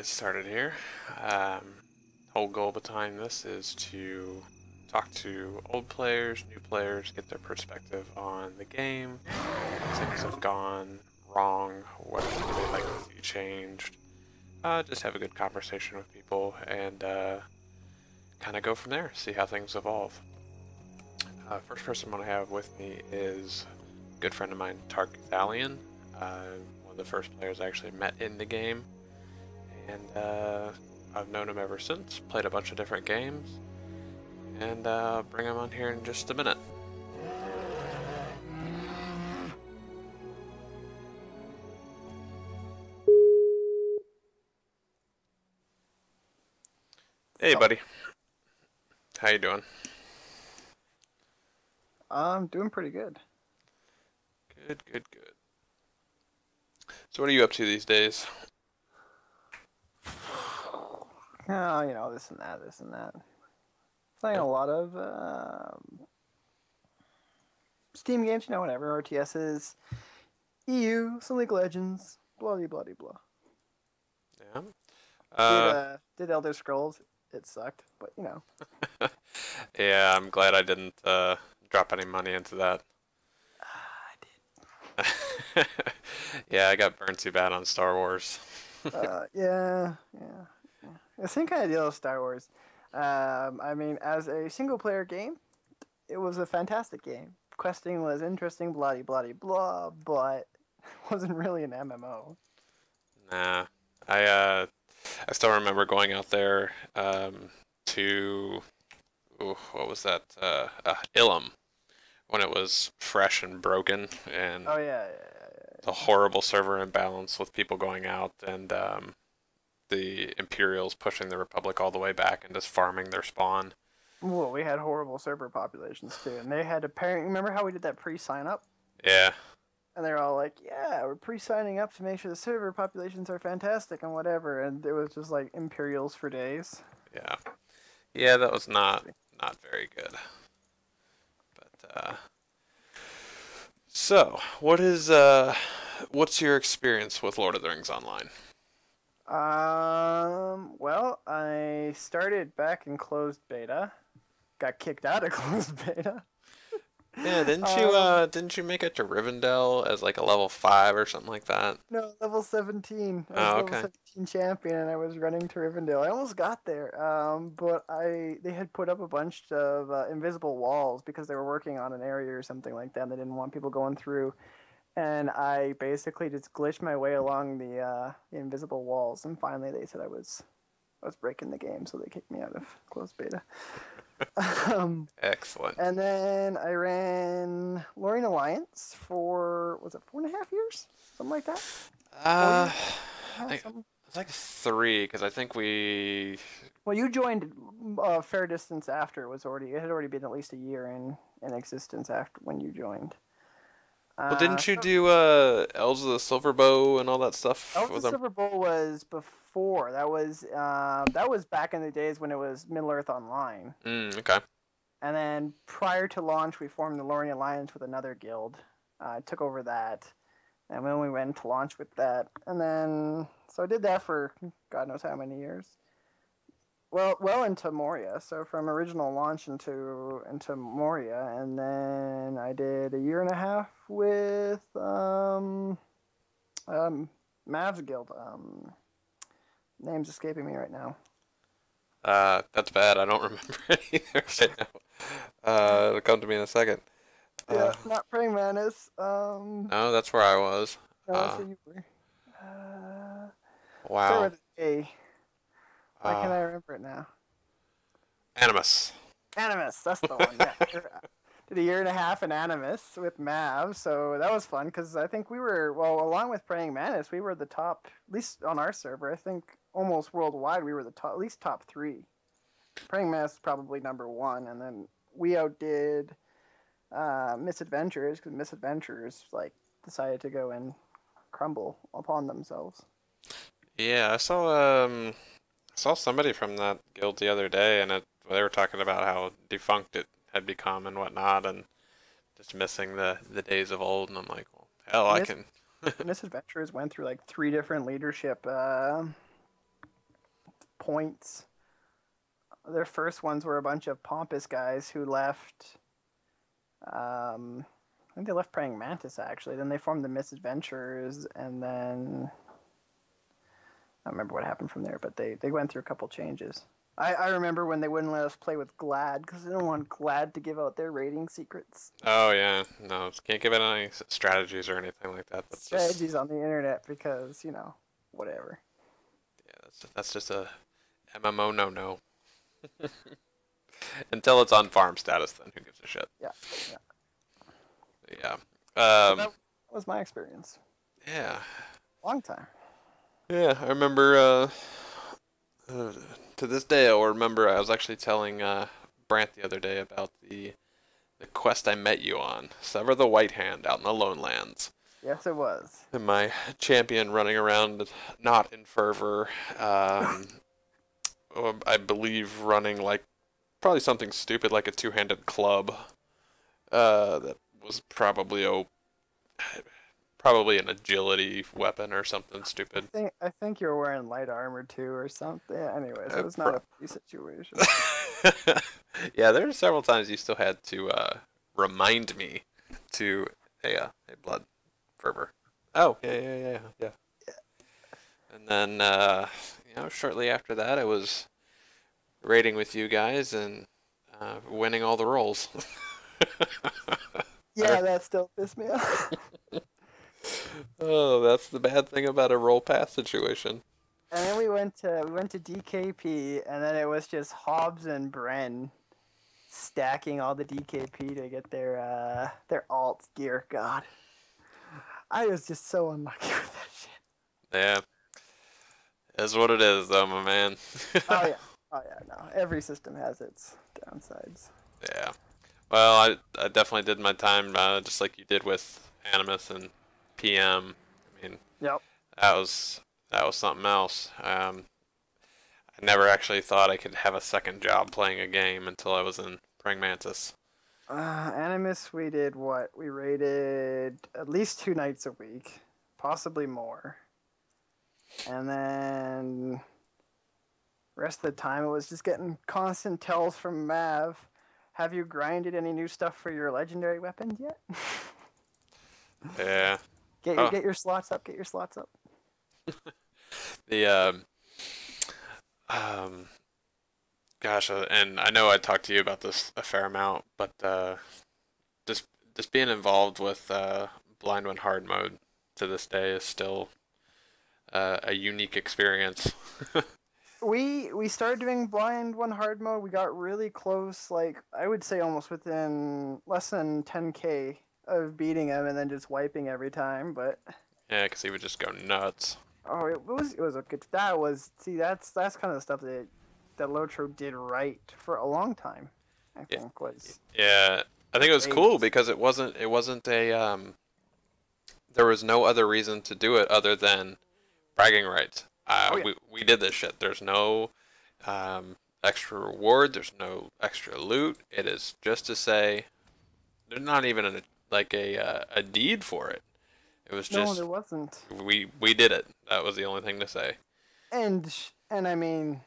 get started here. Whole goal behind this is to talk to old players, new players, get their perspective on the game, things have gone wrong, what they'd like to see changed. Just have a good conversation with people and kind of go from there, see how things evolve. First person I want to have with me is a good friend of mine, Cuthalion. One of the first players I actually met in the game. And I've known him ever since, played a bunch of different games, and bring him on here in just a minute. Hey buddy, how you doing? I'm doing pretty good. Good, good, good. So what are you up to these days? Oh, this and that, this and that. Playing Yeah. a lot of Steam games, whatever, RTSs, EU, some League of Legends, blah blah blah blah. Yeah. Did Elder Scrolls? It sucked, but. Yeah, I'm glad I didn't drop any money into that. I Yeah, I got burned too bad on Star Wars. did. Yeah. The same kind of deal with Star Wars. I mean, as a single player game, it was a fantastic game. Questing was interesting, blah blah blah, but it wasn't really an MMO. Nah, I still remember going out there to what was that? Ilum when it was fresh and broken and Oh yeah. the horrible server imbalance with people going out and the Imperials pushing the Republic all the way back and just farming their spawn. Well, we had horrible server populations too, and they had apparently. Remember how we did that pre-sign up? Yeah, And they're all like, "Yeah, we're pre-signing up to make sure the server populations are fantastic and whatever." And it was just like Imperials for days. yeah, yeah. That was not very good. But so what's your experience with Lord of the Rings Online? Well, I started back in closed beta, got kicked out of closed beta. Yeah, didn't you make it to Rivendell as like a level 5 or something like that? No, level 17. I was Oh, level okay. 17 champion and I was running to Rivendell. I almost got there, but they had put up a bunch of invisible walls because they were working on an area or something like that and they didn't want people going through. And I basically just glitched my way along the invisible walls and finally they said I was breaking the game, so they kicked me out of closed beta. um, Excellent. and then I ran Lorien Alliance for, was it 4.5 years? Something like that? 4 years? I Yeah, think something. it's like 3 because I think we. Well, you joined a fair distance after it had already been at least a year in existence after when you joined. Well, didn't you So do Elves of the Silver Bow and all that stuff Elves with of them? Silver Bowl was before. That was back in the days when it was Middle Earth Online. Okay. And then prior to launch, we formed the Lorien Alliance with another guild. I took over that, and then we went to launch with that. And then so I did that for God knows how many years. Well into Moria. So from original launch into Moria, and then I did a year and a half with Mav's guild. Name's escaping me right now. That's bad. I don't remember it either right now. It'll come to me in a second. Yeah, Uh, not Praying Mantis. no, that's where I was. No, that's Uh, where you were. Start wow. with A. Why Uh, can't I remember it now? Animus. Animus, that's the one. Yeah, did a year and a half in Animus with Mav, so that was fun because I think we were along with Praying Mantis, we were the top, at least on our server. I think almost worldwide we were the top, at least top three. Praying Mantis probably number one, and then we outdid Misadventures because Misadventures decided to go and crumble upon themselves. Yeah, I saw somebody from that guild the other day, and they were talking about how defunct it had become and whatnot, and just missing the days of old. And I'm like, well, hell, I Mis- can. Misadventures went through like three different leadership points. Their first ones were a bunch of pompous guys who left. I think they left Praying Mantis actually. Then they formed the Misadventurers, and then I don't remember what happened from there. But they went through a couple changes. I remember when they wouldn't let us play with Glad because they didn't want Glad to give out their raiding secrets. Oh yeah, no, can't give it any strategies or anything like that. That's Strategies just, on the internet because whatever. yeah, that's just a MMO no. Until it's on farm status, then who gives a shit? Yeah. Yeah. So that was my experience. Yeah. Long time. Yeah, I remember. To this day, I'll remember. I was actually telling Brant the other day about the quest I met you on, Sever the White Hand out in the Lone Lands. Yes, it was. And my champion running around, not in fervor. I believe running like probably something stupid like a two-handed club. That was probably an agility weapon or something stupid. I think you were wearing light armor too or something. Anyways, it was not a free situation. Yeah, there were several times you still had to remind me to hey blood fervor. Oh yeah. And then shortly after that, I was raiding with you guys and winning all the rolls. Yeah, that still pissed me off. Oh, that's the bad thing about a roll pass situation. And then we went to DKP, and then it was just Hobbs and Bren stacking all the DKP to get their alt gear. God, I was just so unlucky with that shit. Yeah, is what it is, though, my man. Oh yeah, no. Every system has its downsides. Yeah. Well, I definitely did my time just like you did with Animus and PM. I mean, yep. That was something else. I never actually thought I could have a second job playing a game until I was in Praying Mantis. Animus, we did what? We raided at least 2 nights a week, possibly more. And then rest of the time it was just getting constant tells from Mav. Have you grinded any new stuff for your legendary weapons yet? Yeah. Get your slots up. Get your slots up. Gosh, and I know I talked to you about this a fair amount, but just being involved with blind when hard mode to this day is still a unique experience. We started doing blind one hard mode. We got really close, like I would say almost within less than 10k of beating him, and then just wiping every time. But yeah, because he would just go nuts. Oh, it was a good. That's kind of stuff that Lotro did right for a long time. I think was. Yeah, I think it was cool because it wasn't a there was no other reason to do it other than bragging rights. We did this shit. There's no extra reward. There's no extra loot. It is just to say there's not even a deed for it. It was just no, there wasn't. We did it. That was the only thing to say. And I mean,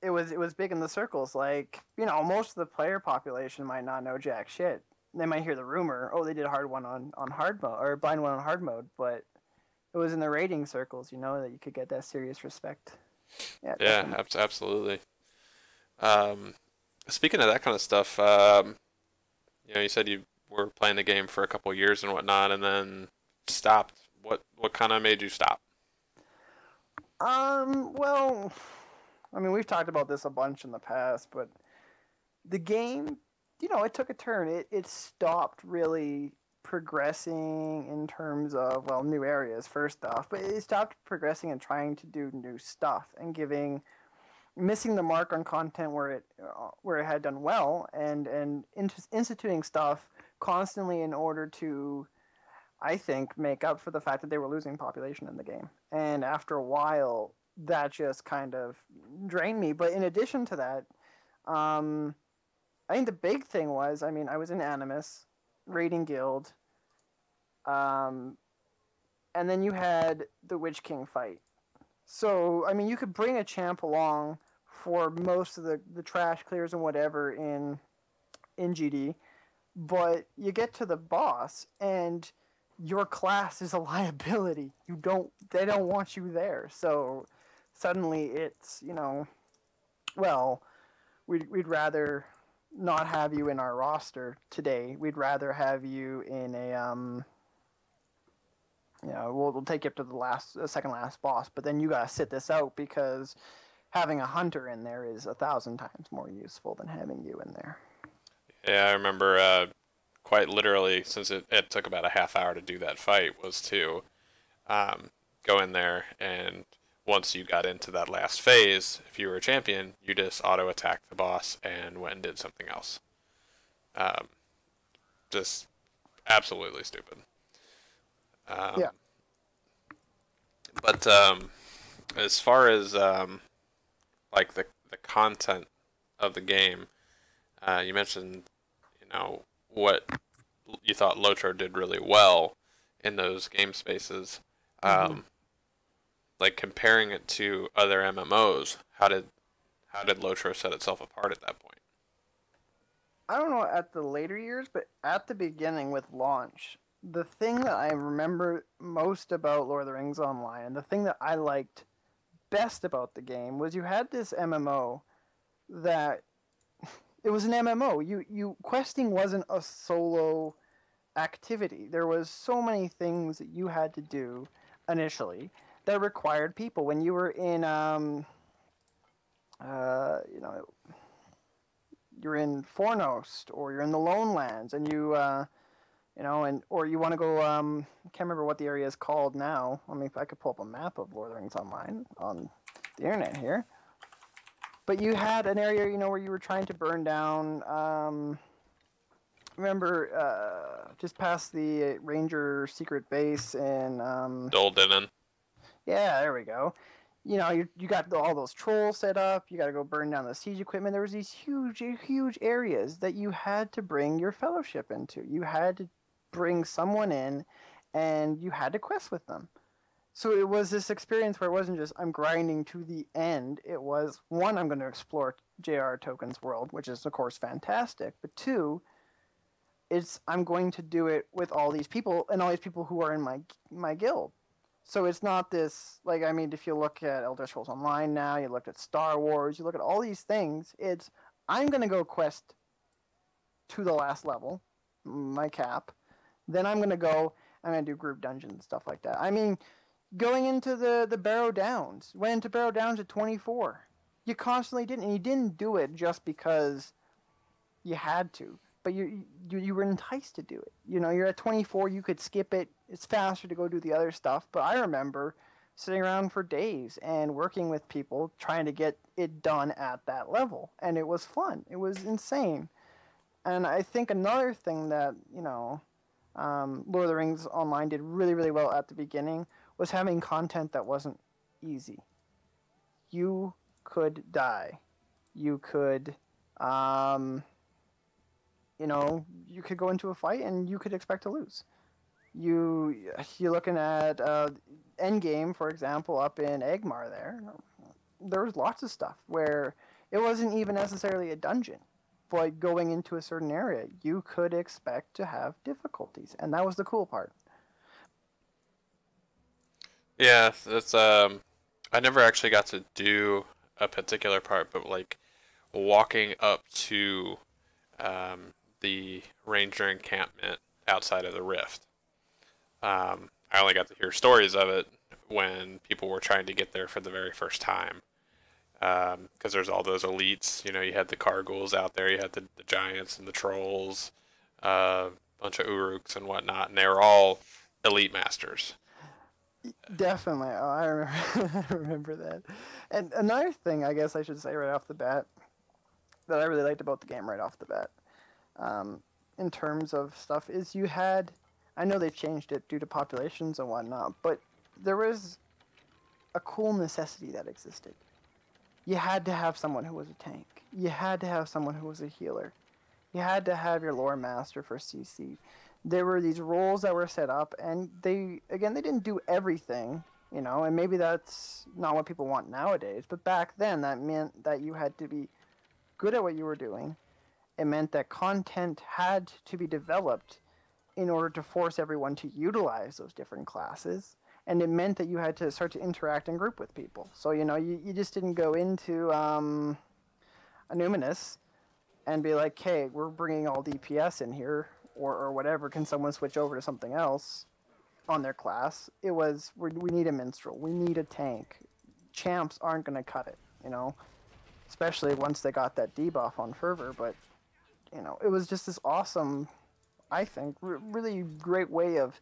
it was big in the circles. Like most of the player population might not know jack shit. They might hear the rumor, oh, they did a hard one on hard mode or blind one on hard mode, but it was in the rating circles, that you could get that serious respect. Yeah, absolutely. Speaking of that kind of stuff, you said you were playing the game for a couple of years and whatnot, and then stopped. What kind of made you stop? Well, I mean, we've talked about this a bunch in the past, but the game, it took a turn. It stopped really progressing in terms of new areas first off, but it stopped progressing and trying to do new stuff and missing the mark on content where it had done well, and instituting stuff constantly in order to, I think, make up for the fact that they were losing population in the game. And after a while, that just kind of drained me. But in addition to that, I think the big thing was, I was in Animus, raiding guild, and then you had the Witch King fight. So, I mean, you could bring a champ along for most of the trash clears and whatever in GD, but you get to the boss and your class is a liability. They don't want you there. So suddenly it's, well, we'd rather not have you in our roster today. We'd rather have you in a we'll take you up to the second last boss, but then you gotta sit this out because having a hunter in there is 1,000 times more useful than having you in there. Yeah, I remember quite literally, since it took about a half hour to do that fight, was to um, go in there and once you got into that last phase, if you were a champion, you just auto attacked the boss and went and did something else. Um, just absolutely stupid. Um, Yeah. but as far as like the content of the game, you mentioned what you thought Lotro did really well in those game spaces. Mm-hmm. Like comparing it to other MMOs, how did Lotro set itself apart at that point? I don't know at the later years, but at the beginning with launch, the thing that I remember most about Lord of the Rings Online, and the thing that I liked best about the game was you had this MMO that it was an MMO. You questing wasn't a solo activity. There was so many things that you had to do initially that required people. When you were in you know, you're in Fornost or you're in the Lone Lands and and or you want to go I can't remember what the area is called now. I mean, if I could pull up a map of Lord of the Rings Online on the internet here. But you had an area, where you were trying to burn down remember just past the Ranger secret base in Doldenin. yeah, there we go. You got all those trolls set up. You got to go burn down the siege equipment. There was these huge areas that you had to bring your fellowship into. You had to bring someone in, and you had to quest with them. So it was this experience where it wasn't just I'm grinding to the end. It was one, I'm going to explore J.R. Tolkien's world, which is of course fantastic. But two, it's I'm going to do it with all these people and all these people who are in my guild. So it's not this like I mean, if you look at Elder Scrolls Online now, you look at Star Wars, you look at all these things. It's I'm gonna go quest to the last level, my cap. Then I'm gonna do group dungeons and stuff like that. I mean, going into the Barrow Downs, went into Barrow Downs at 24. You constantly didn't, and you didn't do it just because you had to, but you were enticed to do it. You're at 24, you could skip it. It's faster to go do the other stuff. But I remember sitting around for days and working with people trying to get it done at that level, and it was fun. It was insane. And I think another thing that Lord of the Rings Online did really really well at the beginning was having content that wasn't easy. You could die. You could you could go into a fight and you could expect to lose. You're looking at Endgame, for example, up in Egmar. There was lots of stuff where it wasn't even necessarily a dungeon, but going into a certain area, you could expect to have difficulties, and that was the cool part. Yeah, that's I never actually got to do a particular part, but like walking up to the ranger encampment outside of the rift. I only got to hear stories of it when people were trying to get there for the very first time. Because there's all those elites. You had the Karghuls out there, you had the giants and the trolls, a bunch of Uruks and whatnot, and they were all elite masters. Definitely. Oh, I remember, I remember that. And another thing, I guess I should say right off the bat, that I really liked about the game right off the bat, in terms of stuff, is I know they've changed it due to populations and whatnot, but there was a cool necessity that existed. You had to have someone who was a tank. You had to have someone who was a healer. You had to have your lore master for CC. There were these roles that were set up, and they didn't do everything. You know, and maybe that's not what people want nowadays, but back then that meant that you had to be good at what you were doing. It meant that content had to be developed in order to force everyone to utilize those different classes. And it meant that you had to start to interact and group with people. So, you know, you just didn't go into a Numinous and be like, hey, we're bringing all DPS in here or whatever. Can someone switch over to something else on their class? It was, we need a minstrel. We need a tank. Champs aren't going to cut it, you know, especially once they got that debuff on Fervor. But, you know, it was just this awesome, I think, really great way of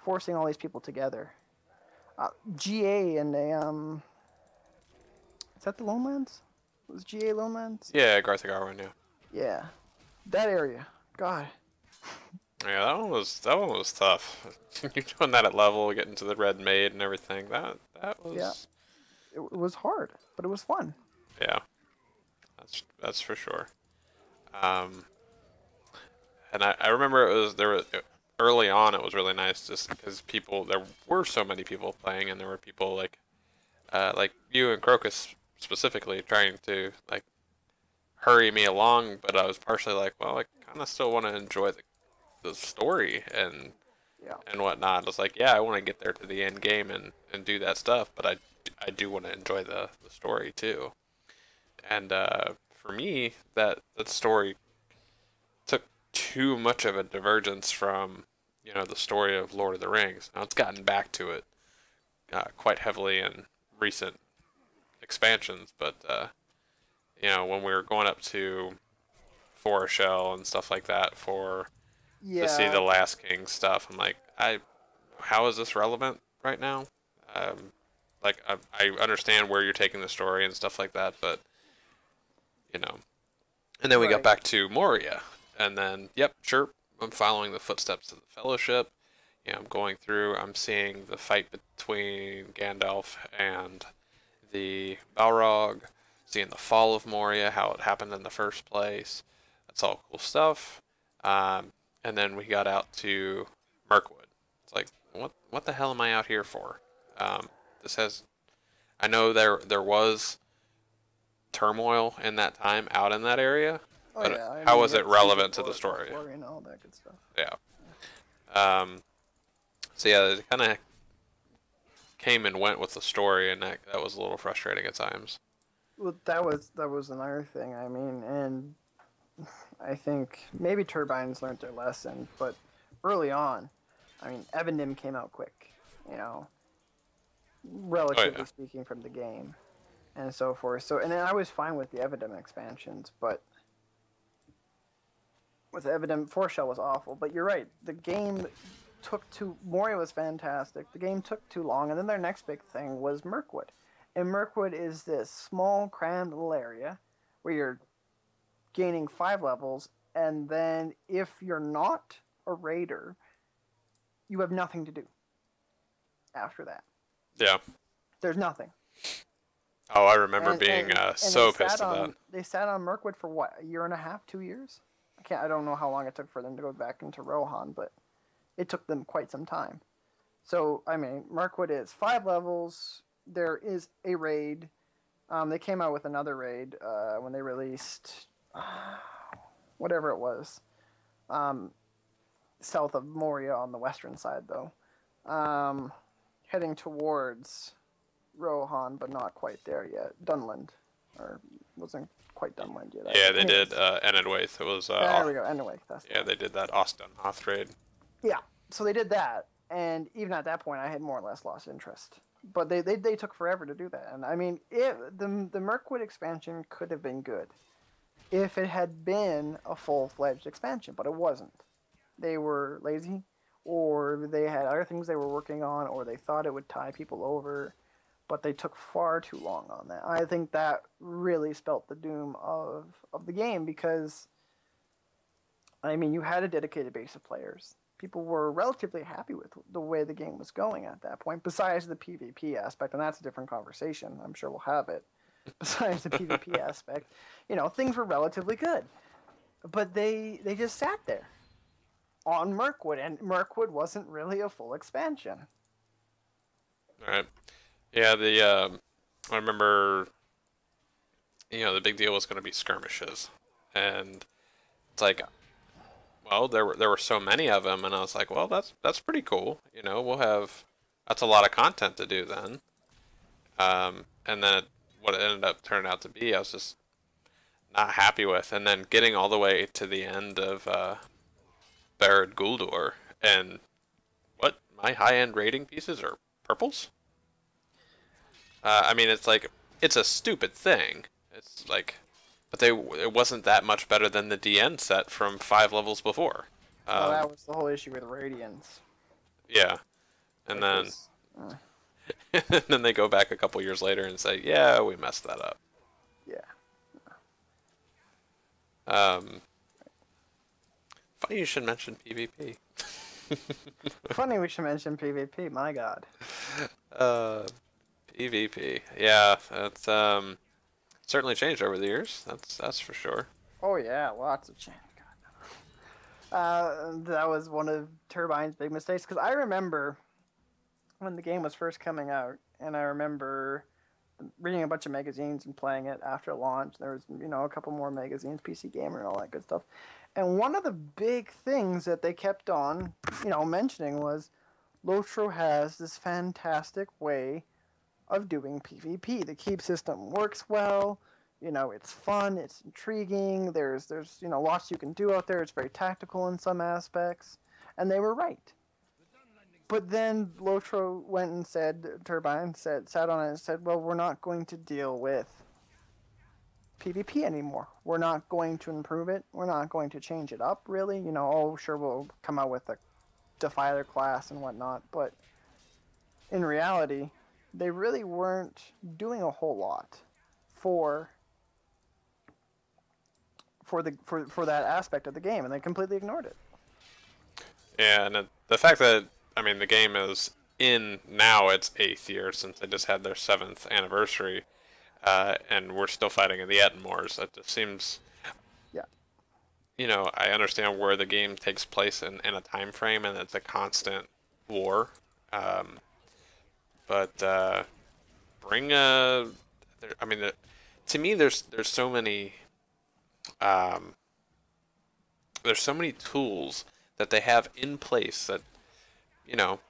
forcing all these people together. GA and a, is that the Lone Lands? Was GA Lone Lands? Yeah, Garthagarwin, yeah. Yeah, that area. God. Yeah, that one was tough. You're doing that at level, getting to the red maid and everything. That was. Yeah. It was hard, but it was fun. Yeah, that's for sure. And I remember early on. It was really nice just because there were so many people playing, and there were people like you and Crocus specifically trying to like hurry me along, but I was partially like, well, I kind of still want to enjoy the story and whatnot. I was like, yeah, I want to get there to the end game and do that stuff, but I do want to enjoy the story too. And for me, that story took too much of a divergence from the story of Lord of the Rings. Now it's gotten back to it quite heavily in recent expansions, but when we were going up to Foreshell and stuff like that to see the Last King stuff, I'm like, how is this relevant right now? I understand where you're taking the story and stuff like that, but and then we got back to Moria, and then yep, sure, I'm following the footsteps of the Fellowship. I'm going through, I'm seeing the fight between Gandalf and the Balrog, seeing the fall of Moria, how it happened in the first place. That's all cool stuff. And then we got out to Mirkwood. It's like, what the hell am I out here for? I know there was turmoil in that time out in that area, but how was it relevant to the story? And all that good stuff. Yeah. So yeah, it kind of came and went with the story, and that was a little frustrating at times. Well, that was another thing. I mean, and I think maybe Turbines learned their lesson, but early on, I mean, Evendim came out quick, relatively speaking from the game, and so forth. So, and I was fine with the Evendim expansions, but with Evendim, Foreshell was awful. But you're right, the game Moria was fantastic. The game took too long, and then their next big thing was Mirkwood. And Mirkwood is this small, crammed little area where you're gaining 5 levels, and then if you're not a raider, you have nothing to do after that. Yeah. There's nothing. Oh, I remember being so pissed at that. They sat on Mirkwood for what, a year and a half, 2 years? I don't know how long it took for them to go back into Rohan, but it took them quite some time. So, I mean, Mirkwood is 5 levels. There is a raid. They came out with another raid when they released whatever it was. South of Moria on the western side, though. Heading towards Rohan, but not quite there yet. Dunland. Or wasn't quite Dunland yet. Yeah, they did Enedwaith. It was... there we go, Enedwaith. They did that Ostdenhoth raid. Yeah, so they did that, and even at that point, I had more or less lost interest. But they took forever to do that, and I mean, the Mirkwood expansion could have been good if it had been a full-fledged expansion, but it wasn't. They were lazy, or they had other things they were working on, or they thought it would tie people over, but they took far too long on that. I think that really spelt the doom of the game, because, I mean, you had a dedicated base of players. People were relatively happy with the way the game was going at that point, besides the PvP aspect, and that's a different conversation. I'm sure we'll have it. Besides the PvP aspect, things were relatively good. But they just sat there on Mirkwood, and Mirkwood wasn't really a full expansion. All right. Yeah, I remember, the big deal was going to be skirmishes, and it's like, well, there were so many of them, and I was like, well, that's pretty cool. We'll have that's a lot of content to do then. And then what it ended up turning out to be, I was just not happy with. And then getting all the way to the end of Barad Guldur, and what my high-end rating pieces are purples. I mean, it's like it's a stupid thing. It's like, but it wasn't that much better than the DN set from 5 levels before. Well, Um, that was the whole issue with Radiance. yeah, and It then was, and then they go back a couple years later and say, yeah, we messed that up. yeah. Um, Funny you should mention PvP. Funny we should mention PvP. My God. uh, PvP. Yeah, that's certainly changed over the years. That's for sure. Oh yeah, lots of change. That was one of Turbine's big mistakes because I remember when the game was first coming out, and I remember reading a bunch of magazines and playing it after launch. There was, a couple more magazines, PC Gamer and all that good stuff. And one of the big things that they kept on, mentioning was Lotro has this fantastic way of doing PvP. The keep system works well. It's fun. It's intriguing. There's lots you can do out there. It's very tactical in some aspects, and they were right. But then Lotro went and said, Turbine sat on it and said, well, we're not going to deal with PvP anymore. We're not going to improve it. We're not going to change it up, really. Oh, sure, we'll come out with a Defiler class and whatnot, but in reality, they really weren't doing a whole lot for that aspect of the game, and they completely ignored it. Yeah, and the fact that I mean the game is in now its 8th year since they just had their 7th anniversary, and we're still fighting in the Ettenmoors. That just seems, Yeah, I understand where the game takes place in a time frame, and it's a constant war. Um, but bring a, I mean, to me, there's so many, um, there's so many tools that they have in place that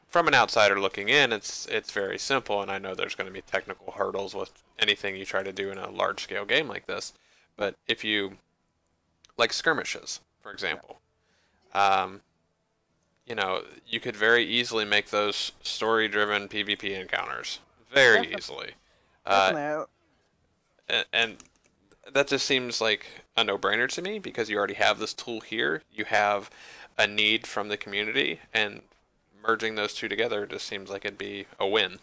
from an outsider looking in, it's very simple, and I know there's going to be technical hurdles with anything you try to do in a large scale game like this. But if you like skirmishes, for example, um, you could very easily make those story driven PvP encounters very definitely, easily, uh, definitely. and that just seems like a no brainer to me because you already have this tool here. You have a need from the community, and merging those two together just seems like it'd be a win.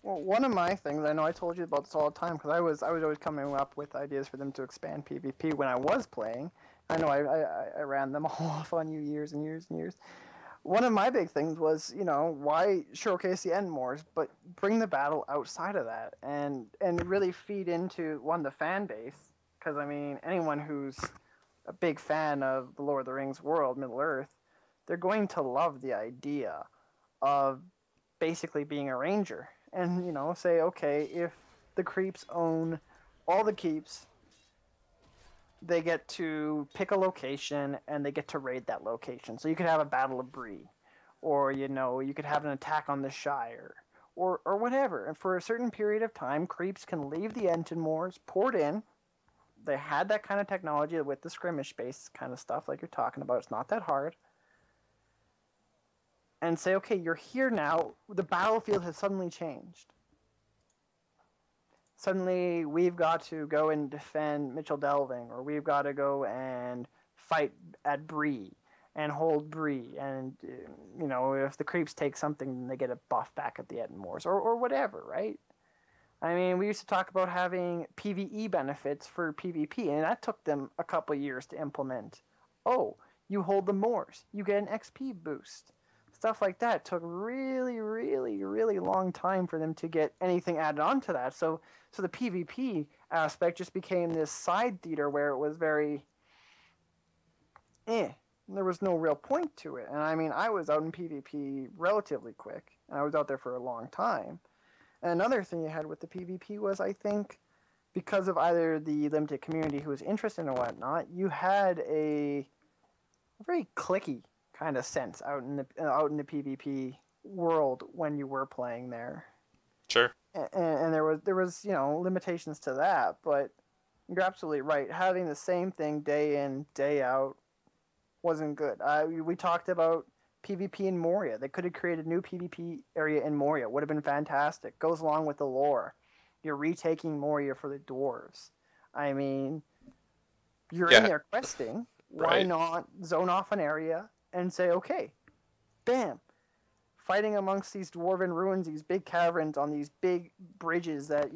Well, one of my things, I know I told you about this all the time because I was always coming up with ideas for them to expand PvP when I was playing. I know I ran them all off on you years and years and years. One of my big things was, why showcase the Endmores, but bring the battle outside of that and really feed into the fan base. Because I mean, anyone who's a big fan of the Lord of the Rings world, Middle Earth, they're going to love the idea of basically being a ranger and say, okay, if the creeps own all the keeps, they get to pick a location and they get to raid that location. So you could have a Battle of Bree, or you could have an attack on the Shire, or whatever. And for a certain period of time, creeps can leave the Enton Moors, port in. They had that kind of technology with the skirmish based kind of stuff, like you're talking about. It's not that hard. And say, okay, you're here now. The battlefield has suddenly changed. Suddenly, we've got to go and defend Mitchell Delving, or we've got to go and fight at Bree and hold Bree. And, if the creeps take something, then they get a buff back at the Ettenmoors, or whatever, right? I mean, we used to talk about having PvE benefits for PvP, and that took them a couple years to implement. Oh, you hold the Moors, you get an XP boost. Stuff like that took really, really, really long time for them to get anything added on to that. So the PvP aspect just became this side theater where it was very there was no real point to it. And I mean, I was out in PvP relatively quick, and I was out there for a long time. And another thing you had with the PvP was, I think, because of either the limited community who was interested in whatnot, you had a very clicky kind of sense out in the PvP world when you were playing there. Sure. And there was limitations to that, but you're absolutely right. Having the same thing day in day out wasn't good. We talked about PvP in Moria. They could have created a new PvP area in Moria. Would have been fantastic. Goes along with the lore. You're retaking Moria for the dwarves. I mean, you're in Yeah. there questing. Why Right. not zone off an area and say, okay, bam, fighting amongst these dwarven ruins, these big caverns on these big bridges that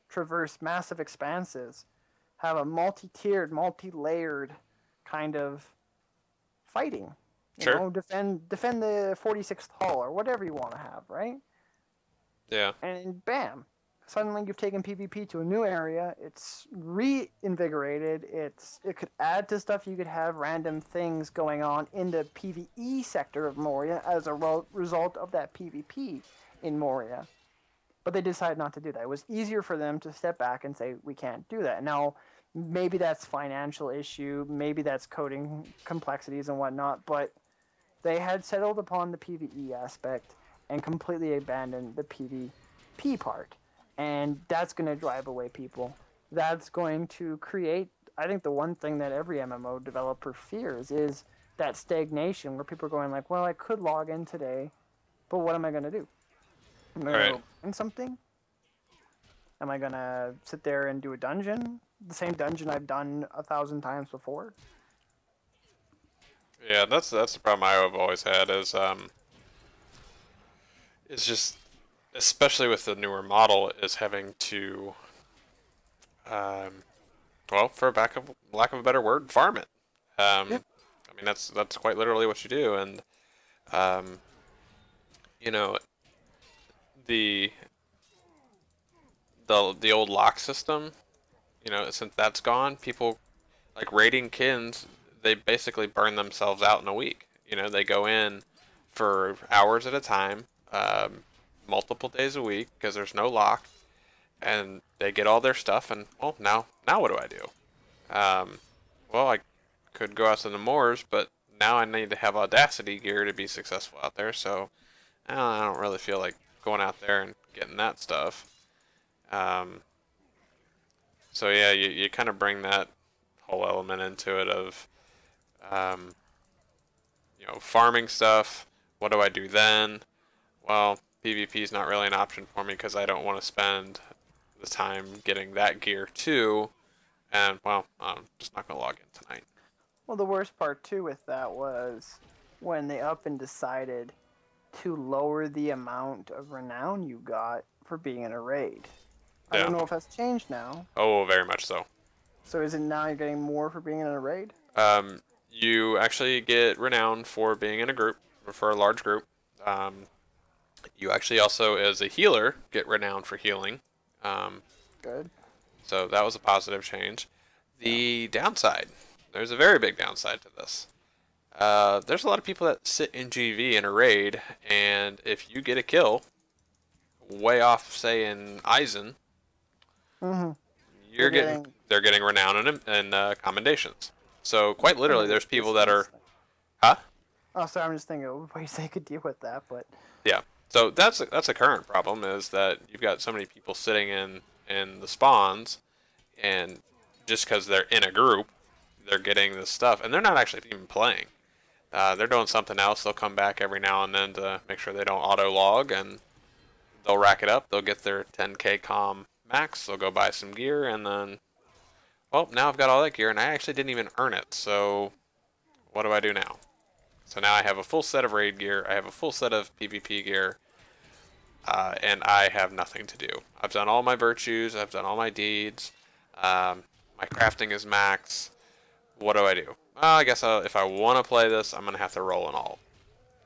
traverse massive expanses, have a multi-tiered, multi-layered kind of fighting. Sure. Defend the 46th hall or whatever you want to have, right? Yeah. And bam, suddenly you've taken PvP to a new area. It's reinvigorated. It could add to stuff. You could have random things going on in the PvE sector of Moria as a result of that PvP in Moria. But they decided not to do that. It was easier for them to step back and say, we can't do that. Now, maybe that's financial issue. Maybe that's coding complexities and whatnot. But they had settled upon the PvE aspect and completely abandoned the PvP part. And that's going to drive away people. That's going to create, I think the one thing that every MMO developer fears is that stagnation where people are going like, well, I could log in today, but what am I going to do? Am I going to Right. go find something? Am I going to sit there and do a dungeon? The same dungeon I've done 1,000 times before? Yeah, that's the problem I've always had is just, especially with the newer model, is having to um, well, for lack of a better word, farm it. Yeah. I mean, that's quite literally what you do, and um, you know, the the old lock system, since that's gone, people like raiding kins, they basically burn themselves out in a week. They go in for hours at a time, multiple days a week because there's no lock, and they get all their stuff. And well, now what do I do? Well, I could go out to the moors, but now I need to have Audacity gear to be successful out there. So I don't really feel like going out there and getting that stuff. Um, so yeah, you kind of bring that whole element into it of um, farming stuff. What do I do then? Well, PvP is not really an option for me because I don't want to spend the time getting that gear too. And well, I'm just not gonna log in tonight. Well, the worst part too with that was when they up and decided to lower the amount of renown you got for being in a raid. I Yeah. don't know if that's changed now. Oh, very much so. So is it now you're getting more for being in a raid? You actually get renown for being in a group, or for a large group. You actually also, as a healer, get renown for healing. Um, Good. so that was a positive change. The downside, there's a very big downside to this. There's a lot of people that sit in GV in a raid, and if you get a kill, way off, say in Eisen, Mm-hmm. they're getting renown and commendations. So quite literally, there's people that are, Dismissed. huh? Oh, sorry. I'm just thinking of ways they could deal with that, but Yeah. So that's a current problem, is that you've got so many people sitting in the spawns, and just because they're in a group, they're getting this stuff, and they're not actually even playing. They're doing something else. They'll come back every now and then to make sure they don't auto log, and they'll rack it up. They'll get their 10k com max. They'll go buy some gear, and then, well, now I've got all that gear, and I actually didn't even earn it. So what do I do now? So now I have a full set of raid gear. I have a full set of PvP gear. And I have nothing to do. I've done all my virtues. I've done all my deeds. My crafting is max. What do I do? Well, I guess if I want to play this, I'm going to have to roll an alt.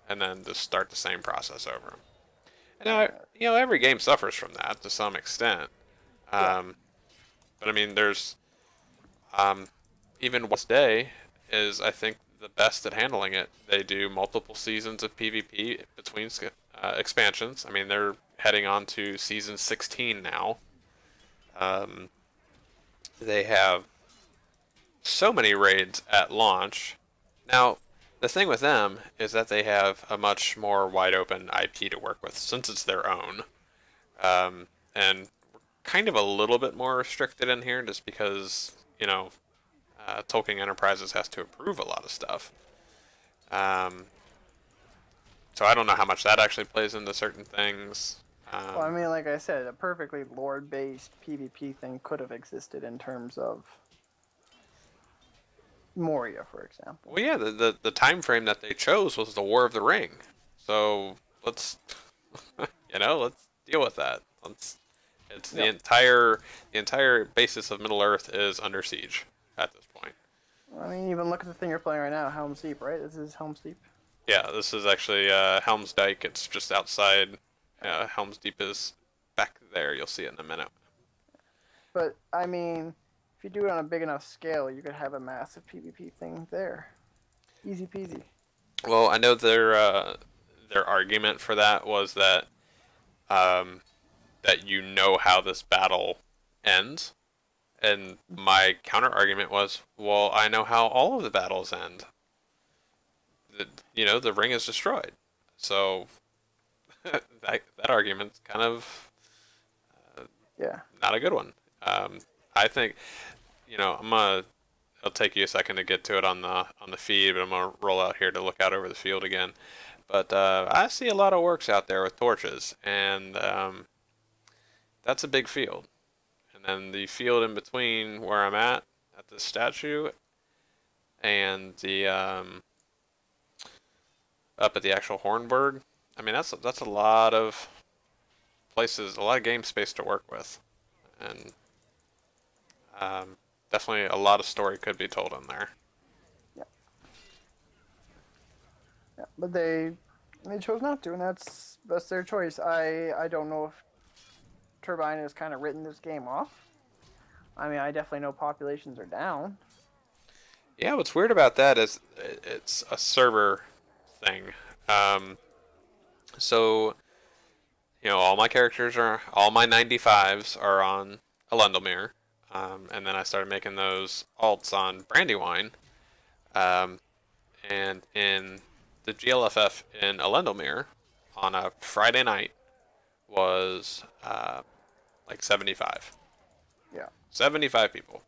And then just start the same process over. And now, every game suffers from that to some extent. But I mean, there's even West Day is, I think, the best at handling it. They do multiple seasons of PvP between expansions. I mean, they're heading on to season 16 now. Um, they have so many raids at launch. Now, the thing with them is that they have a much more wide open IP to work with since it's their own. And kind of a little bit more restricted in here just because, Tolkien Enterprises has to approve a lot of stuff. So I don't know how much that actually plays into certain things. Well, I mean, like I said, a perfectly lore-based PvP thing could have existed in terms of Moria, for example. Well, yeah, the time frame that they chose was the War of the Ring. So let's let's deal with that. It's the entire basis of Middle Earth is under siege at this point. I mean, even look at the thing you're playing right now, Helm's Deep, right? This is Helm's Deep. Yeah, this is actually Helm's Dyke. It's just outside. Helm's Deep is back there. You'll see it in a minute. But I mean, if you do it on a big enough scale, you could have a massive PvP thing there. Easy peasy. Well, I know their argument for that was that that you know how this battle ends, and my counter argument was, well, I know how all of the battles end. The ring is destroyed, so that argument's kind of not a good one. I think it'll take you a second to get to it on the feed, but I'm gonna roll out here to look out over the field again. But I see a lot of orcs out there with torches, and that's a big field. And then the field in between where I'm at the statue, and the up at the actual Hornburg. I mean, that's a lot of places, a lot of game space to work with, and definitely a lot of story could be told in there. Yeah, but they chose not to, and that's their choice. I don't know if Turbine has kind of written this game off. I mean, I definitely know populations are down. Yeah, what's weird about that is it's a server thing. So, all my characters all my 95s are on Elendilmere, and then I started making those alts on Brandywine, and in the GLFF in Elendilmere on a Friday night was like 75. Yeah. 75 people.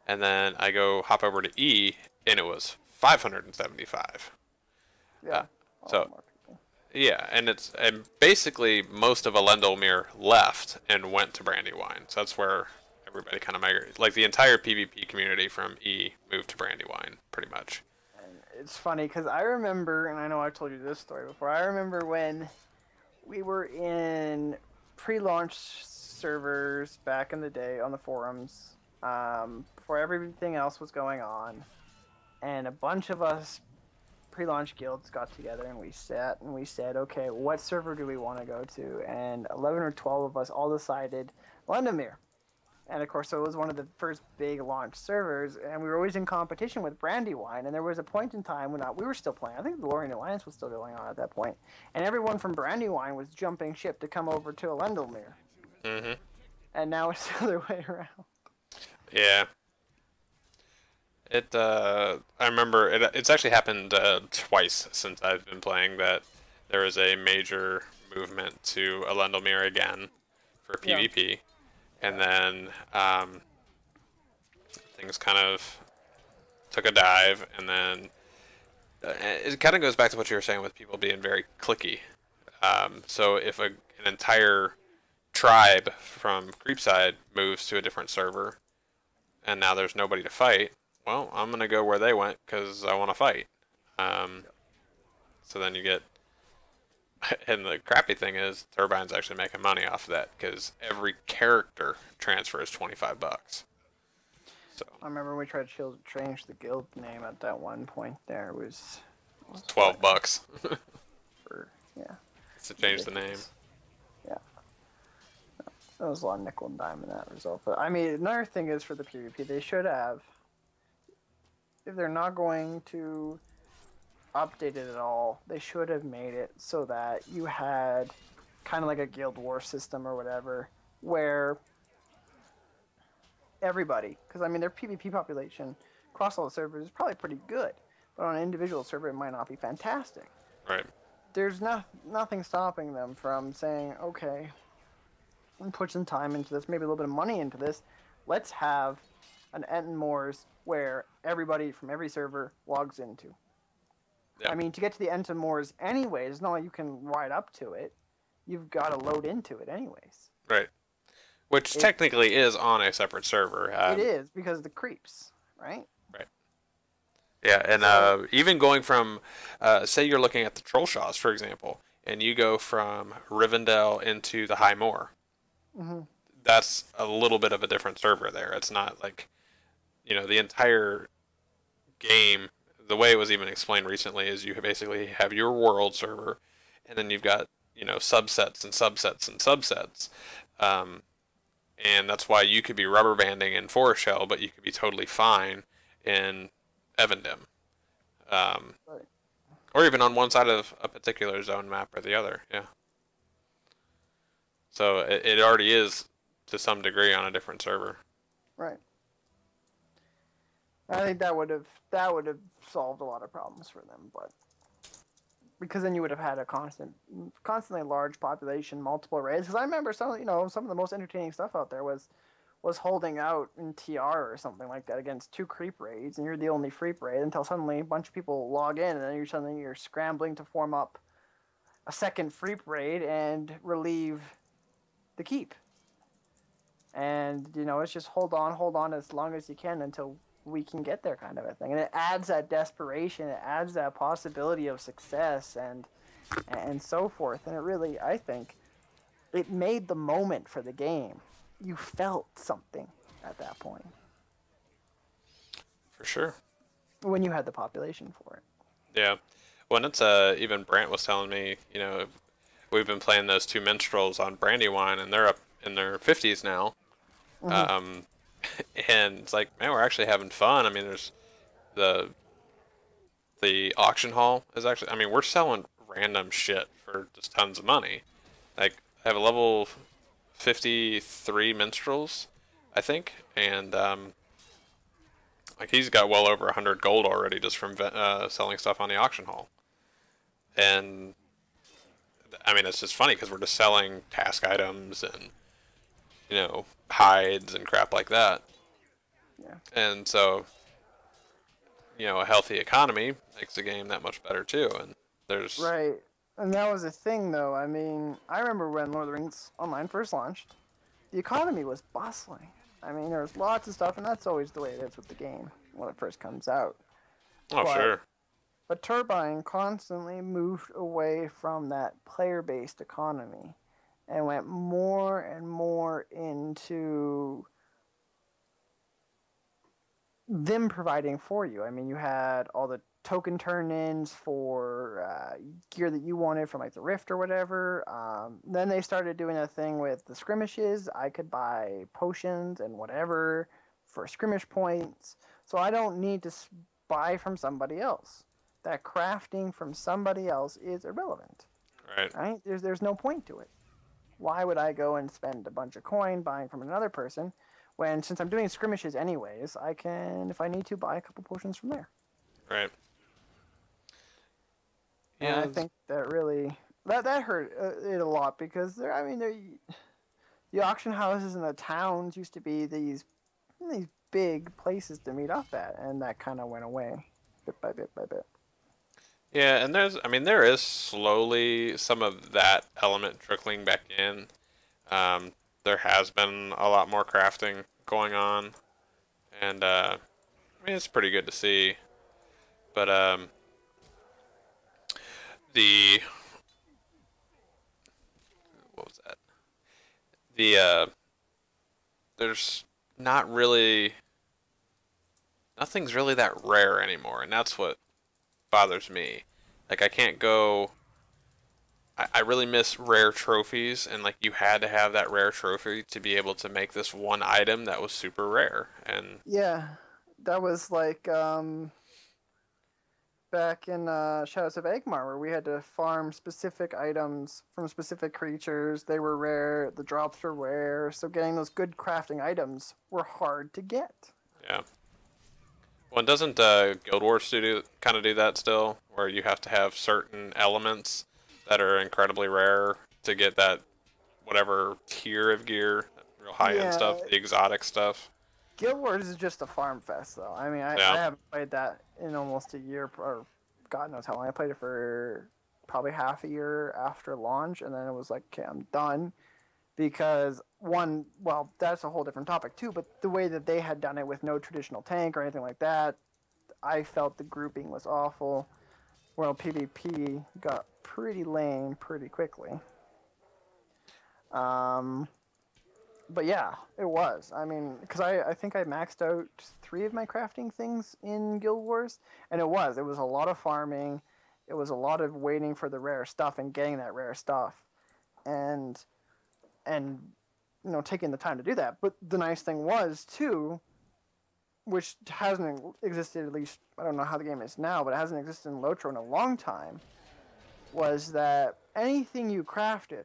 And then I go hop over to E, and it was 575. Yeah. Yeah, and basically most of Elendilmere left and went to Brandywine. So that's where everybody kind of migrated. Like the entire PvP community from E moved to Brandywine, pretty much. And it's funny because I remember, and I know I've told you this story before. I remember when we were in pre-launch servers back in the day on the forums, before everything else was going on, and a bunch of us pre-launch guilds got together and we sat and we said, okay, what server do we want to go to? And 11 or 12 of us all decided Londonmere. And of course, so it was one of the first big launch servers, and we were always in competition with Brandywine. And there was a point in time when we were still playing. I think the Lorien Alliance was still going on at that point, and everyone from Brandywine was jumping ship to come over to Elendilmere. Mm-hmm. And now it's the other way around. Yeah. I remember it's actually happened twice since I've been playing that there was a major movement to Elendilmere again for PvP, and then things kind of took a dive, and then it kind of goes back to what you were saying with people being very cliquey. So if an entire tribe from Creepside moves to a different server, and now there's nobody to fight, well, I'm going to go where they went because I want to fight. So then you get... And the crappy thing is, Turbine's actually making money off of that because every character transfer is $25. So I remember we tried to change the guild name at that one point there. It was $12. Yeah. To change the name. Yeah. There was a lot of nickel and dime in that result. But I mean, another thing is for the PvP, they should have, if they're not going to update it at all, they should have made it so that you had kind of like a Guild War system or whatever, where everybody, because I mean their PvP population across all the servers is probably pretty good, but on an individual server it might not be fantastic. Right. There's nothing stopping them from saying, okay, and put some time into this, maybe a little bit of money into this. Let's have an Enton Moors where everybody from every server logs into. Yeah. I mean, to get to the Enton Moors anyways, it's not like you can ride up to it. You've got to load into it anyways. Right. Which technically is on a separate server. It is, because of the creeps, right? Right. Yeah, and So, even going from, say you're looking at the Trollshaws, for example, and you go from Rivendell into the High Moor. mm-hmm. That's a little bit of a different server there. It's not like, the entire game, the way it was even explained recently is you basically have your world server, and then you've got, subsets and subsets and subsets. And that's why you could be rubber banding in Forest Shell, but you could be totally fine in Evendim. Right. Or even on one side of a particular zone map or the other, yeah. So it already is, to some degree, on a different server. Right. I think that would have solved a lot of problems for them, but because then you would have had a constantly large population, multiple raids. Because I remember some of the most entertaining stuff out there was holding out in TR or something like that against 2 creep raids, and you're the only creep raid until suddenly a bunch of people log in, and then you're scrambling to form up a second creep raid and relieve the keep. And it's just hold on as long as you can until we can get there, kind of a thing. And it adds that desperation, it adds that possibility of success and so forth. And it really, I think, it made the moment for the game. You felt something at that point. For sure. When you had the population for it. Yeah. Well, it's even Brant was telling me, we've been playing those 2 minstrels on Brandywine, and they're up in their 50s now. Mm-hmm. And it's like, man, we're actually having fun. I mean, there's the auction hall is actually, I mean, we're selling random shit for just tons of money. Like, I have a level 53 minstrels, I think, and like he's got well over 100 gold already just from selling stuff on the auction hall. And I mean, it's just funny because we're just selling task items and hides and crap like that. Yeah. And so, a healthy economy makes the game that much better too. And there's right. And that was a thing, though. I mean, I remember when Lord of the Rings Online first launched, the economy was bustling. I mean, there was lots of stuff, and that's always the way it is with the game when it first comes out. Oh, sure. But Turbine constantly moved away from that player-based economy and went more and more into them providing for you. I mean, you had all the token turn-ins for gear that you wanted from like the Rift or whatever. Then they started doing a thing with the skirmishes. I could buy potions and whatever for skirmish points. So I don't need to buy from somebody else. That crafting from somebody else is irrelevant. Right? There's no point to it. Why would I go and spend a bunch of coin buying from another person when, since I'm doing skirmishes anyways, I can, if I need to, buy a couple potions from there. Right. Yeah, I think that really that hurt it a lot because the auction houses in the towns used to be these big places to meet up at, and that kind of went away bit by bit by bit. Yeah, and there is slowly some of that element trickling back in. There has been a lot more crafting going on, and I mean, it's pretty good to see. But what was that? There's not really, nothing's really that rare anymore, and that's what bothers me. Like, I can't go, I really miss rare trophies, and like you had to have that rare trophy to be able to make this one item that was super rare. And yeah, that was like back in Shadows of Agmar, where we had to farm specific items from specific creatures. They were rare, the drops were rare, so getting those good crafting items were hard to get. Yeah. Well, and doesn't Guild Wars kind of do that still, where you have to have certain elements that are incredibly rare to get that whatever tier of gear, real high-end Yeah, stuff, the exotic stuff. Guild Wars is just a farm fest, though. I mean, I Yeah. haven't played that in almost a year, or God knows how long. I played it for probably half a year after launch, and then it was like, okay, I'm done. Because one, well, that's a whole different topic too, but the way that they had done it with no traditional tank or anything like that, I felt the grouping was awful. Well, PvP got pretty lame pretty quickly. Um, but yeah, it was. I mean, because I think I maxed out 3 of my crafting things in Guild Wars, and it was a lot of farming, it was a lot of waiting for the rare stuff and getting that rare stuff, and taking the time to do that. But the nice thing was too, which hasn't existed, at least I don't know how the game is now, but it hasn't existed in Lotro in a long time, was that anything you crafted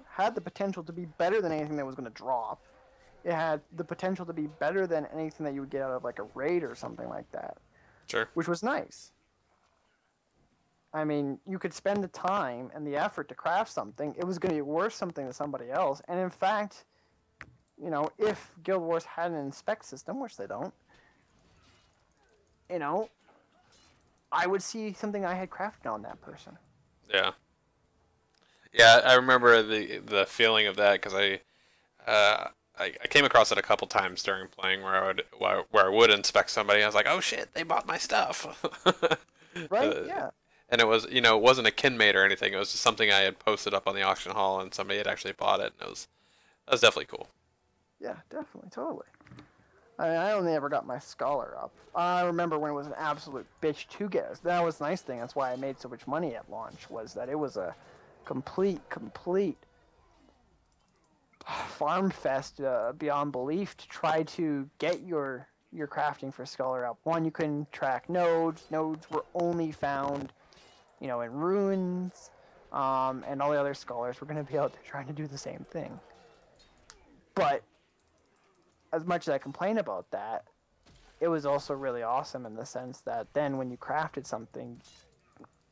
had the potential to be better than anything that was going to drop. It had the potential to be better than anything that you would get out of like a raid or something like that. Sure. Which was nice. I mean, you could spend the time and the effort to craft something. It was going to be worth something to somebody else. And in fact, if Guild Wars had an inspect system, which they don't, I would see something I had crafted on that person. Yeah. Yeah, I remember the feeling of that because I came across it a couple times during playing where I would inspect somebody. I was like, oh shit, they bought my stuff. Right? Yeah. And it was, it wasn't a kinmate or anything. It was just something I had posted up on the auction hall, and somebody had actually bought it, and that was definitely cool. Yeah, definitely, totally. I mean, I only ever got my scholar up. I remember when it was an absolute bitch to get us. That was the nice thing. That's why I made so much money at launch, was that it was a complete farm fest beyond belief to try to get your crafting for scholar up. One, you couldn't track nodes. Nodes were only found, in ruins, and all the other scholars were going to be out there trying to do the same thing. But as much as I complain about that, it was also really awesome in the sense that then when you crafted something,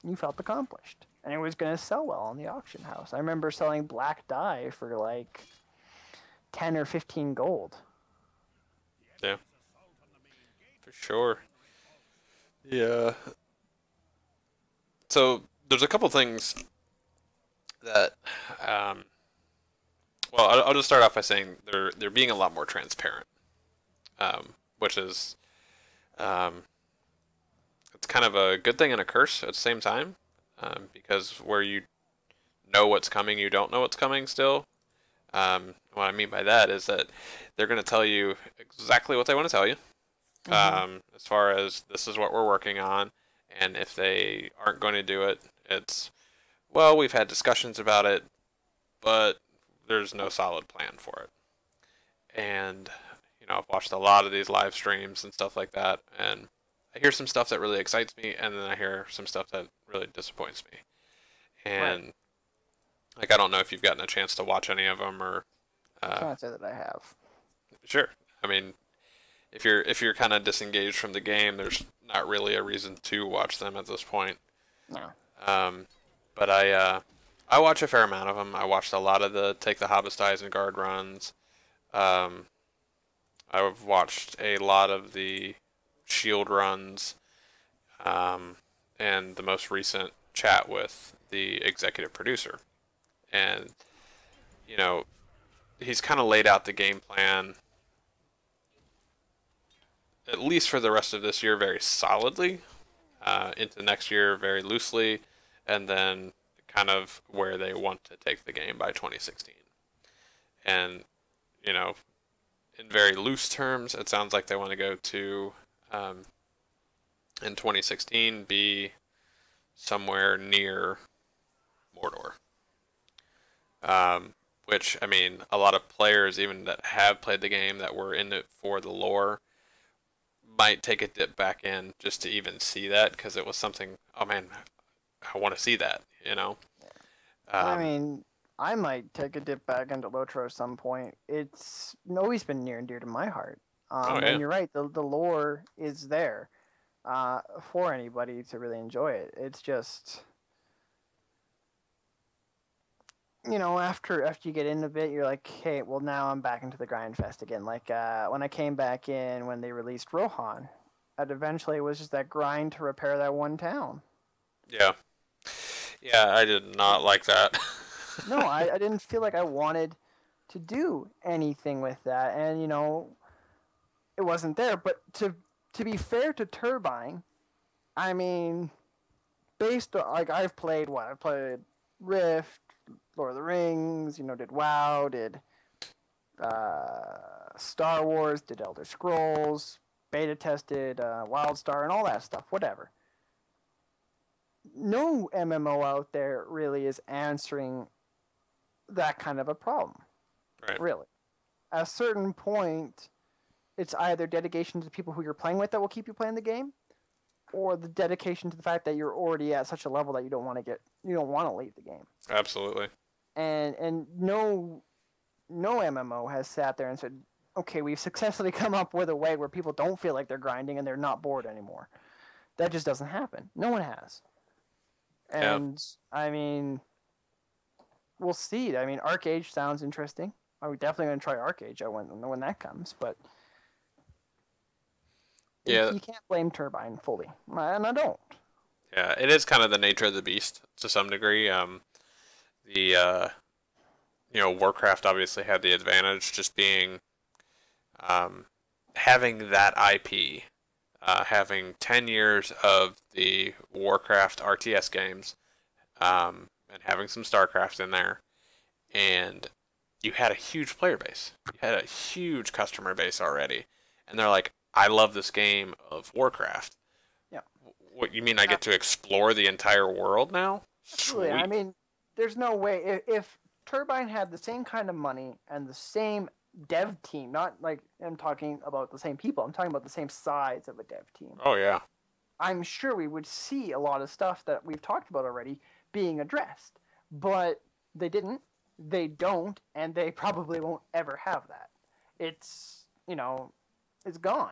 you felt accomplished. And it was going to sell well on the auction house. I remember selling black dye for like 10 or 15 gold. Yeah. For sure. Yeah. So there's a couple things that, well, I'll just start off by saying they're being a lot more transparent, which is, it's kind of a good thing and a curse at the same time, because where you know what's coming, you don't know what's coming still. What I mean by that is that they're going to tell you exactly what they want to tell you, as far as this is what we're working on, and if they aren't going to do it, it's, well, we've had discussions about it, but there's no solid plan for it. And, I've watched a lot of these live streams and stuff like that, and I hear some stuff that really excites me, and then I hear some stuff that really disappoints me. And, Right. like, I don't know if you've gotten a chance to watch any of them, or... I can't say that I have. Sure. I mean, if you're kind of disengaged from the game, there's not really a reason to watch them at this point. No. But I watch a fair amount of them. I watched a lot of the Take the Hobbits and Guard runs. I've watched a lot of the Shield runs, and the most recent chat with the executive producer. And, he's kind of laid out the game plan, at least for the rest of this year, very solidly, into next year very loosely, and then kind of where they want to take the game by 2016. And, in very loose terms, it sounds like they want to go to, in 2016, be somewhere near Mordor. Which, I mean, a lot of players, even that have played the game, that were in it for the lore, might take a dip back in just to even see that because it was something. Oh man, I want to see that. You know. I Um, mean, I might take a dip back into Lotro at some point. It's always been near and dear to my heart. oh And yeah, you're right, the lore is there for anybody to really enjoy it. It's just, after you get in a bit, you're like, hey, well now I'm back into the grind fest again. Like when I came back in when they released Rohan, and eventually it was just that grind to repair that one town. yeah, yeah. I did not like that. No, I didn't feel like I wanted to do anything with that, and it wasn't there. But to be fair to Turbine, I mean, based on like I've played what I've played Rift, Lord of the Rings, did WoW, did Star Wars, did Elder Scrolls, beta tested WildStar, and all that stuff. Whatever. No MMO out there really is answering that kind of a problem. Right. Really, at a certain point, it's either dedication to the people who you're playing with that will keep you playing the game, or the dedication to the fact that you're already at such a level that you don't want to leave the game. Absolutely. And no MMO has sat there and said, okay, we've successfully come up with a way where people don't feel like they're grinding and they're not bored anymore. That just doesn't happen. No one has. Yeah. And I mean, we'll see. I mean, Arcade sounds interesting. I'm definitely going to try Arcade when that comes, but Yeah. you can't blame Turbine fully, and I don't. Yeah. It is kind of the nature of the beast to some degree. The Warcraft obviously had the advantage just being um, having that IP, having 10 years of the Warcraft RTS games, and having some StarCraft in there, and you had a huge player base. You had a huge customer base already, and they're like, "I love this game of Warcraft." Yeah. What you mean? I get to explore the entire world now? Absolutely. I Sweet. mean, there's no way if Turbine had the same kind of money and the same dev team, not like I'm talking about the same people, I'm talking about the same size of a dev team. Oh yeah. I'm sure we would see a lot of stuff that we've talked about already being addressed, but they didn't, they don't, and they probably won't ever have that. It's, it's gone.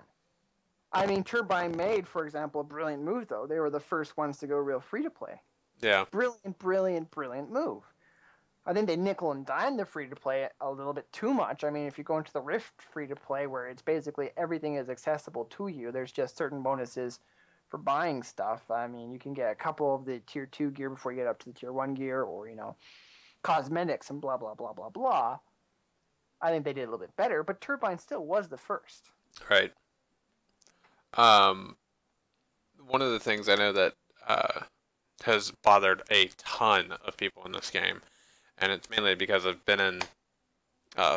I mean, Turbine made, for example, a brilliant move, though. They were the first ones to go real free to play. Yeah. Brilliant, brilliant, brilliant move. I think they nickel and dime the free to play a little bit too much. I mean, if you go into the Rift free to play, where it's basically everything is accessible to you, there's just certain bonuses for buying stuff. I mean, you can get a couple of the tier 2 gear before you get up to the tier 1 gear, or, cosmetics and blah, blah, blah, blah, blah. I think they did a little bit better, but Turbine still was the first. Right. Um, One of the things I know that has bothered a ton of people in this game, and it's mainly because I've been in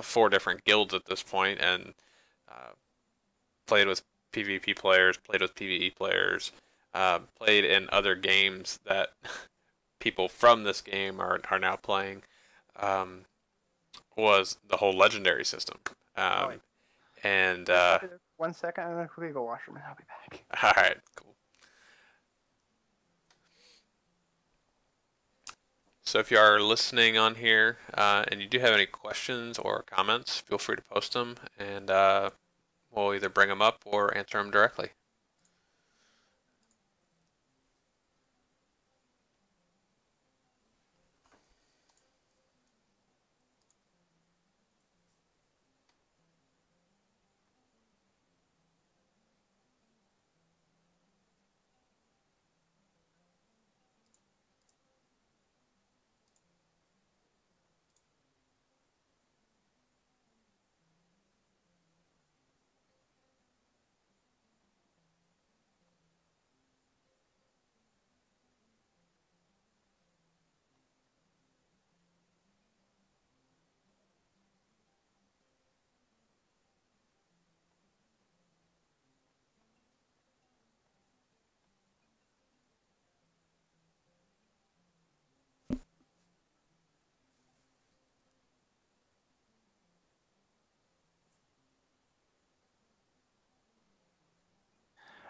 4 different guilds at this point and uh, played with PvP players, played with PvE players, played in other games that people from this game are now playing, um, was the whole legendary system. Right. And 1 second, I'm going to quickly go washroom and I'll be back. all right, cool. So if you are listening on here and you do have any questions or comments, feel free to post them, and we'll either bring them up or answer them directly.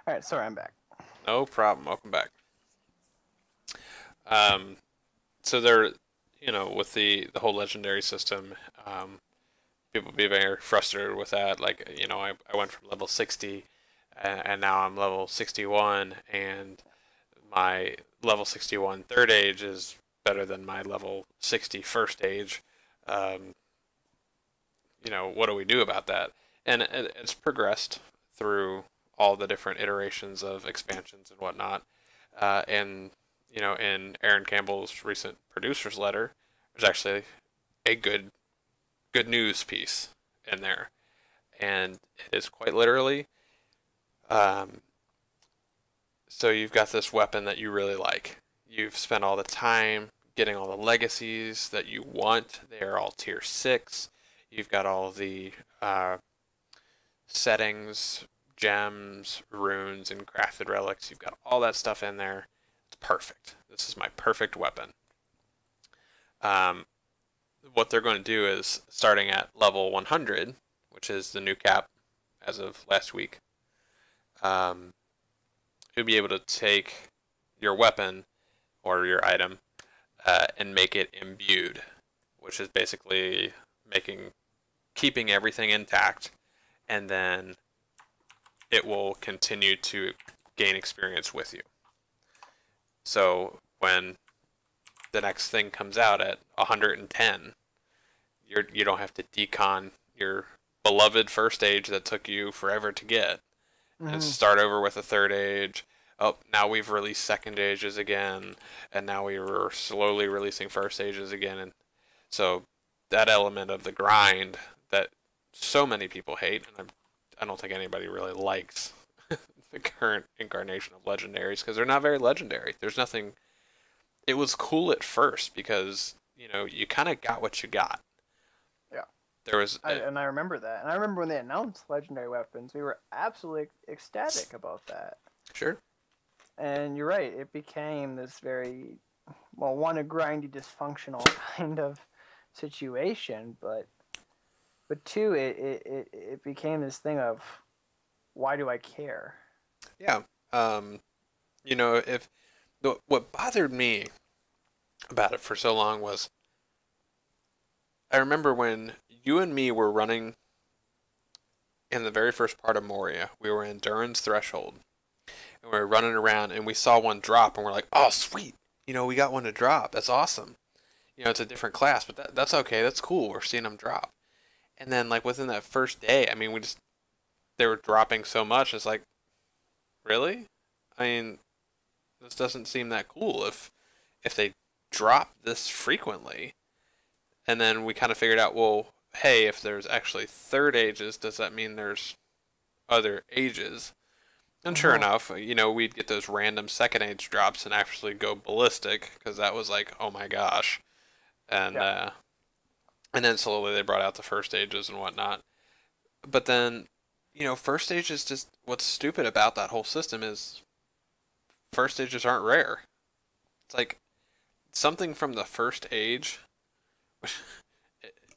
All right, sorry, I'm back. No problem. Welcome back. Um, so there, with the whole legendary system, people be very frustrated with that. Like, I went from level 60, and now I'm level 61, and my level 61 third age is better than my level 60 first age. Um, what do we do about that? And it's progressed through all the different iterations of expansions and whatnot. And in Aaron Campbell's recent producer's letter, there's actually a good news piece in there, and it is quite literally. Um, so you've got this weapon that you really like. You've spent all the time getting all the legacies that you want. They are all tier 6. You've got all the settings, gems, runes, and crafted relics. You've got all that stuff in there. It's perfect. This is my perfect weapon. What they're going to do is, starting at level 100, which is the new cap as of last week, you'll be able to take your weapon or your item and make it imbued, which is basically keeping everything intact, and then it will continue to gain experience with you. So when the next thing comes out at 110, you don't have to decon your beloved first age that took you forever to get, and start over with a third age. Oh, now we've released second ages again, and now we were slowly releasing first ages again, and so that element of the grind that so many people hate, and I don't think anybody really likes the current incarnation of legendaries, because they're not very legendary. There's nothing. It was cool at first because you kind of got what you got. Yeah. There was, and I remember that, and I remember when they announced legendary weapons, we were absolutely ecstatic about that. Sure. And you're right, it became this very, well, one, a grindy, dysfunctional kind of situation, but two, it became this thing of, why do I care? Yeah. If what bothered me about it for so long was, I remember when you and me were running in the very first part of Moria. We were in Durin's Threshold, and we were running around, and we saw one drop, and we're like, oh, sweet. We got one to drop. That's awesome. It's a different class, but that's okay. That's cool. We're seeing them drop. And then, like, within that first day, I mean, they were dropping so much. It's like, really? I mean, this doesn't seem that cool if they drop this frequently. And then we kind of figured out, well, hey, if there's actually third ages, does that mean there's other ages? And sure enough, we'd get those random second age drops and actually go ballistic, because that was like, oh my gosh. And and then slowly they brought out the first ages and whatnot. But then, first ages, just what's stupid about that whole system is first ages aren't rare. It's like something from the first age,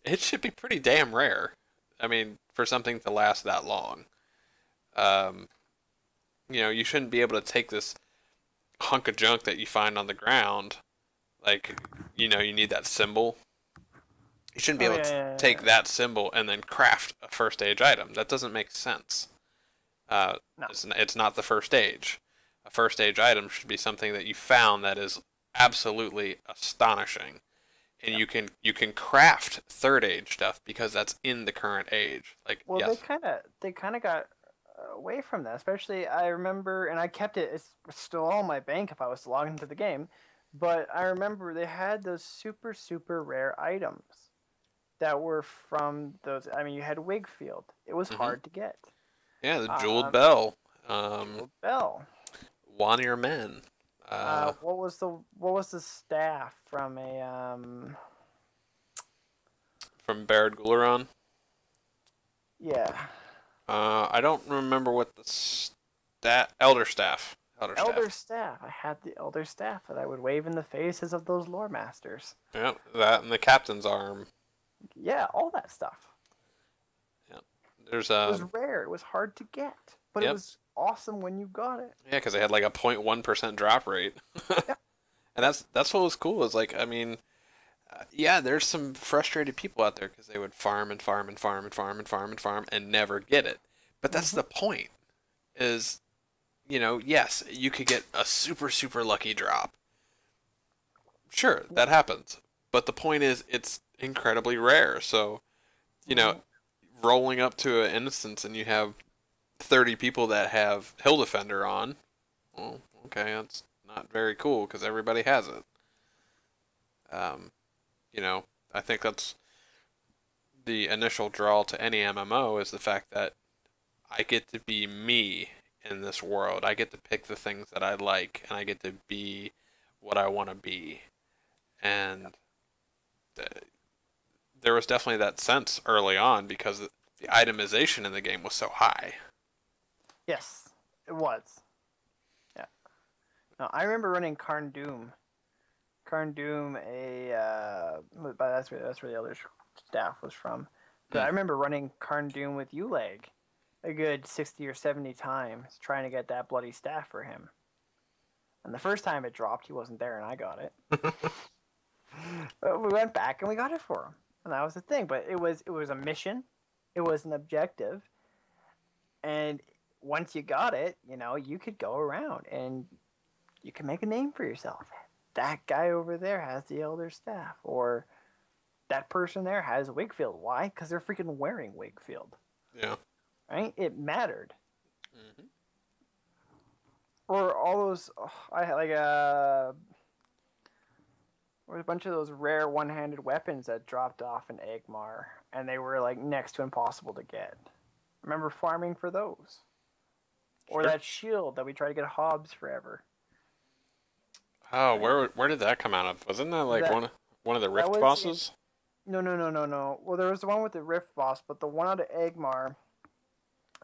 it should be pretty damn rare. I mean, for something to last that long. You shouldn't be able to take this hunk of junk that you find on the ground, like, you need that symbol. You shouldn't be able to take that symbol and then craft a first age item. That doesn't make sense. No. It's not the first age. A first age item should be something that you found that is absolutely astonishing, and you can craft third age stuff because that's in the current age. Like, well, yes. they kind of got away from that. Especially, I remember, and I kept it. It's still all in my bank if I was to log into the game. But I remember they had those super rare items that were from those. I mean, you had Wigfield. It was hard to get. Yeah, the Jeweled Bell. Jeweled Bell. Wannier Men. What was the staff from a from Barad Gularon? Yeah. I don't remember what the Elder Staff. Elder Staff. I had the Elder Staff that I would wave in the faces of those lore masters. Yeah, that and the Captain's Arm. Yeah, all that stuff. Yeah, there's It was rare. It was hard to get. but it Yep. was awesome when you got it. Yeah, because they had like a 0.1% drop rate. Yeah. And that's what was cool. Is like, I mean, yeah, there's some frustrated people out there because they would farm and farm and farm and farm and farm and farm and never get it. But that's Hmm. the point. Is, yes, you could get a super super lucky drop. Sure, Yeah. that happens. But the point is, it's incredibly rare. So, you Hmm. know, rolling up to an instance and you have 30 people that have Hill Defender on, well, okay, that's not very cool because everybody has it. Um, you know, I think that's the initial draw to any MMO is the fact that I get to be me in this world. I get to pick the things that I like, and I get to be what I want to be. And there was definitely that sense early on because the itemization in the game was so high. Yes, it was. Yeah. No, I remember running Karn Doom. Karn Doom, but that's where the other staff was from. But Hmm. I remember running Karn Doom with Uleg a good 60 or 70 times trying to get that bloody staff for him. And the first time it dropped, he wasn't there, and I got it. But we went back and we got it for him, and that was the thing. But it was a mission, it was an objective, and once you got it, you could go around and you can make a name for yourself. That guy over there has the Elder Staff, or that person there has Wakefield. Why? Because they're freaking wearing Wakefield, Yeah. right? It mattered. Hmm. Or all those, I had like there was a bunch of those rare one-handed weapons that dropped off in Agmar, and they were like next to impossible to get. Remember farming for those, or Sure. that shield that we tried to get Hobbs forever. Oh, Right? where did that come out of? Wasn't that like That one of the that Rift was in, bosses? no, no, no, no, no. Well, there was the one with the Rift boss, but the one out of Agmar.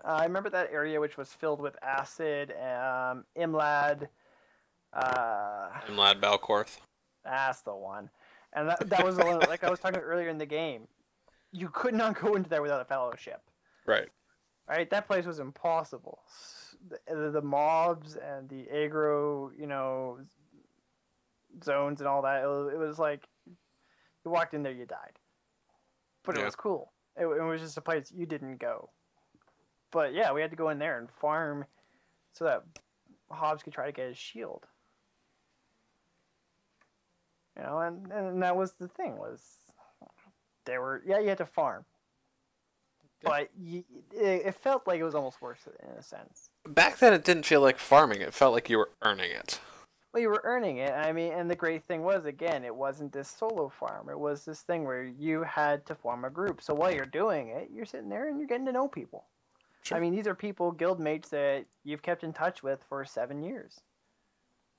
I remember that area which was filled with acid, Imlad. Uh, Imlad Balcorth. that's the one, and that was the one. Like I was talking about earlier in the game, you could not go into there without a fellowship. Right. Right, that place was impossible. The mobs and the aggro, zones and all that. It was like you walked in there, you died. But it Yeah. was cool. It was just a place you didn't go. But yeah, we had to go in there and farm so that Hobbs could try to get his shield. And that was the thing was they were you had to farm, Yeah. but it felt like it was almost worse in a sense. Back then, it didn't feel like farming. It felt like you were earning it. Well, you were earning it. I mean, and the great thing was, again, it wasn't this solo farm. It was this thing where you had to form a group. So while you're doing it, you're sitting there and you're getting to know people. Sure. I mean, these are people, guild mates that you've kept in touch with for 7 years.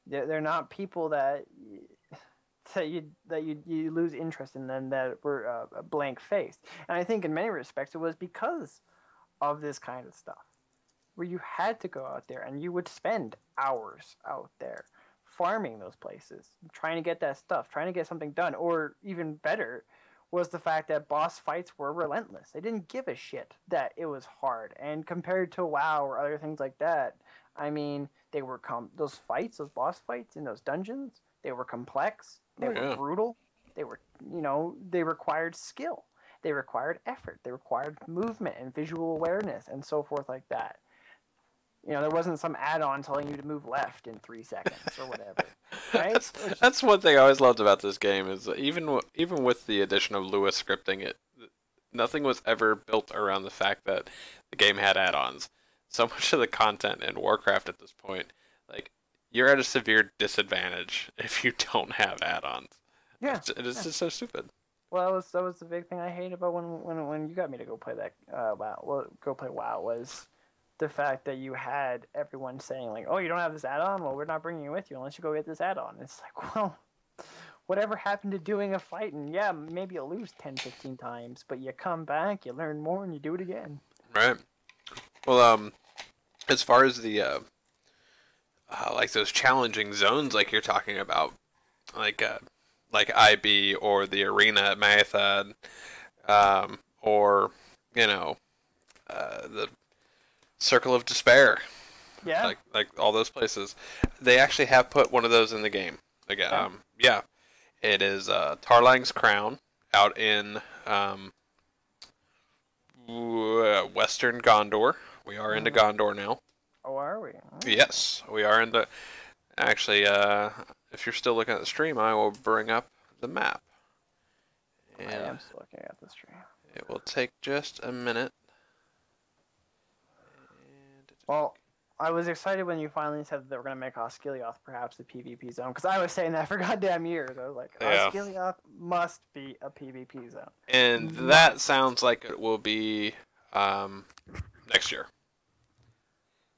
They're not people that you lose interest in them, that were blank faced. And I think in many respects it was because of this kind of stuff, where you had to go out there and you would spend hours out there farming those places, trying to get that stuff, trying to get something done. Or even better was the fact that boss fights were relentless. They didn't give a shit that it was hard. And compared to WoW or other things like that, I mean, they were those fights, those boss fights in those dungeons, they were complex, they Oh were yeah. brutal, they were, they required skill, they required effort, they required movement and visual awareness and so forth like that. There wasn't some add-on telling you to move left in 3 seconds or whatever, right? that's that's one thing I always loved about this game is that even with the addition of Lewis scripting, nothing was ever built around the fact that the game had add-ons. So much of the content in Warcraft at this point, like you're at a severe disadvantage if you don't have add-ons. Yeah, It's yeah. just so stupid. Well, that was the big thing I hated about when you got me to go play that WoW. Well, go play WoW was the fact that you had everyone saying like, "Oh, you don't have this add-on? Well, we're not bringing you with you unless you go get this add-on." It's like, well, whatever happened to doing a fight? And yeah, maybe you lose 10, 15 times, but you come back, you learn more, and you do it again. Right. Well, as far as the like those challenging zones, like you're talking about, like IB or the arena at Mathad, or the Circle of Despair, Yeah. like all those places. They actually have put one of those in the game. Like, Yeah. yeah, it is Tarlang's Crown out in Western Gondor. We are into Hmm. Gondor now. Oh, are we? Yes, we are into. Actually, if you're still looking at the stream, I will bring up the map, I and am still looking at the stream. it will take just a minute. Well, I was excited when you finally said that they were going to make Osgiliath perhaps the PvP zone, because I was saying that for goddamn years. I was like, Yeah, Osgiliath must be a PvP zone. and that Must. sounds like it will be next year. Like,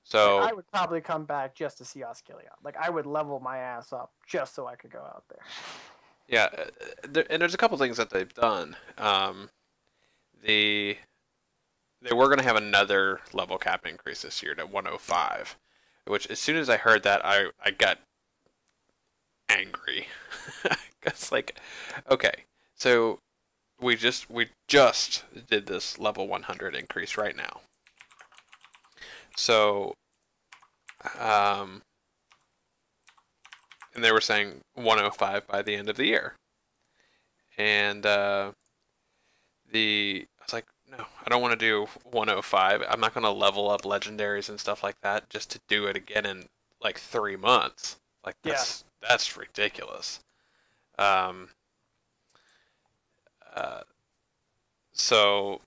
So I would probably come back just to see Osgiliath. Like, I would level my ass up just so I could go out there. yeah, and there's a couple things that they've done. The They were going to have another level cap increase this year to 105, which as soon as I heard that, I got angry. It's like, okay, so we just did this level 100 increase right now. So, and they were saying 105 by the end of the year, and I was like, no, I don't want to do 105. I'm not going to level up legendaries and stuff like that just to do it again in like 3 months. Like that's ridiculous. Um, uh, so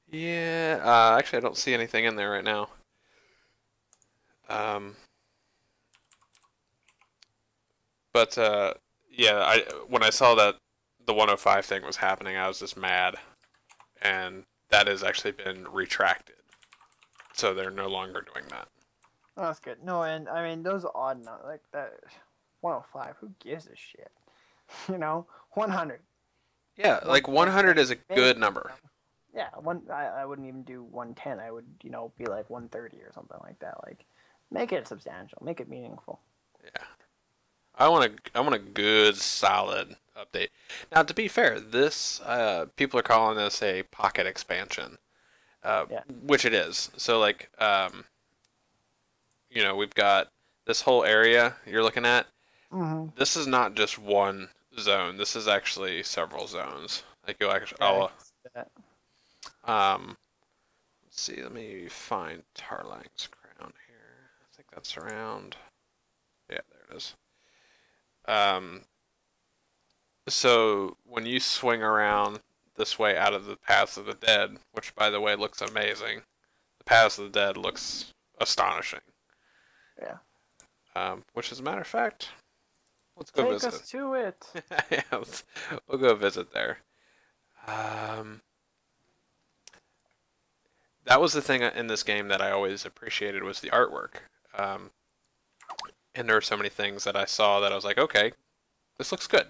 yeah, actually I don't see anything in there right now. Um, but yeah, when I saw that the 105 thing was happening, I was just mad, and that has actually been retracted. So they're no longer doing that. Oh, that's good. No, and I mean, those odd numbers, like that 105, who gives a shit? 100. Yeah, like 100 is a good number. Yeah, I wouldn't even do 110. I would, be like 130 or something like that. Like, make it substantial, make it meaningful. Yeah. I want a good solid update. Now, to be fair, this people are calling this a pocket expansion, Yeah. which it is. So like, we've got this whole area you're looking at. Mm-hmm. This is not just one zone. This is actually several zones. Like you'll actually, Yeah, let's see. Let me find Tarlang's Crown here. I think that's around. Yeah, there it is. So when you swing around this way out of the Paths of the Dead, which by the way looks amazing, the Paths of the Dead looks astonishing. Yeah. Which, as a matter of fact, let's go Take visit. us to it. Yeah, we'll go visit there. That was the thing in this game that I always appreciated was the artwork. And there were so many things that I saw that I was like, okay, this looks good.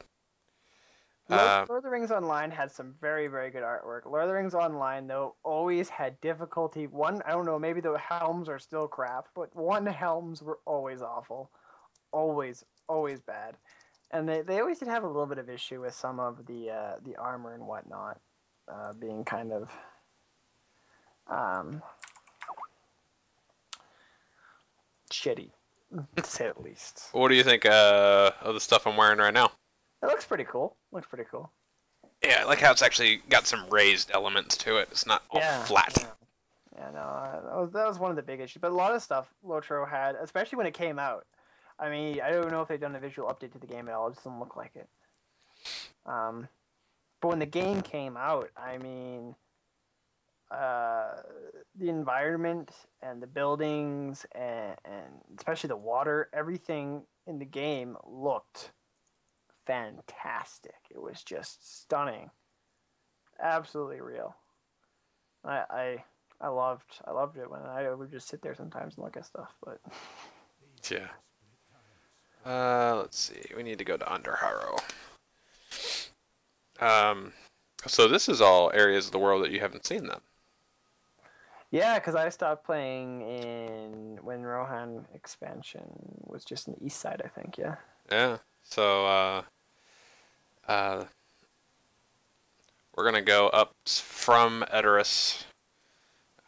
Lord of the Rings Online had some very, very good artwork. Lord of the Rings Online, though, always had difficulty. One, I don't know, maybe the helms are still crap, but helms were always awful. Always, always bad. And they always did have a little bit of issue with some of the armor and whatnot being kind of shitty, to say the least. What do you think of the stuff I'm wearing right now? It looks pretty cool. Yeah, I like how it's actually got some raised elements to it. It's not all flat. Yeah, no, that was one of the big issues. But a lot of stuff Lotro had, especially when it came out. I mean, I don't know if they've done a visual update to the game at all. It just doesn't look like it. But when the game came out, I mean, the environment and the buildings and especially the water, everything in the game looked fantastic. It was just stunning, absolutely real. I loved it when I would just sit there sometimes and look at stuff. But yeah. Let's see. We need to go to Underharrow. So this is all areas of the world that you haven't seen then. Yeah, because I stopped playing when Rohan expansion was just in the east side, I think. Yeah. Yeah. So We're gonna go up from Edoras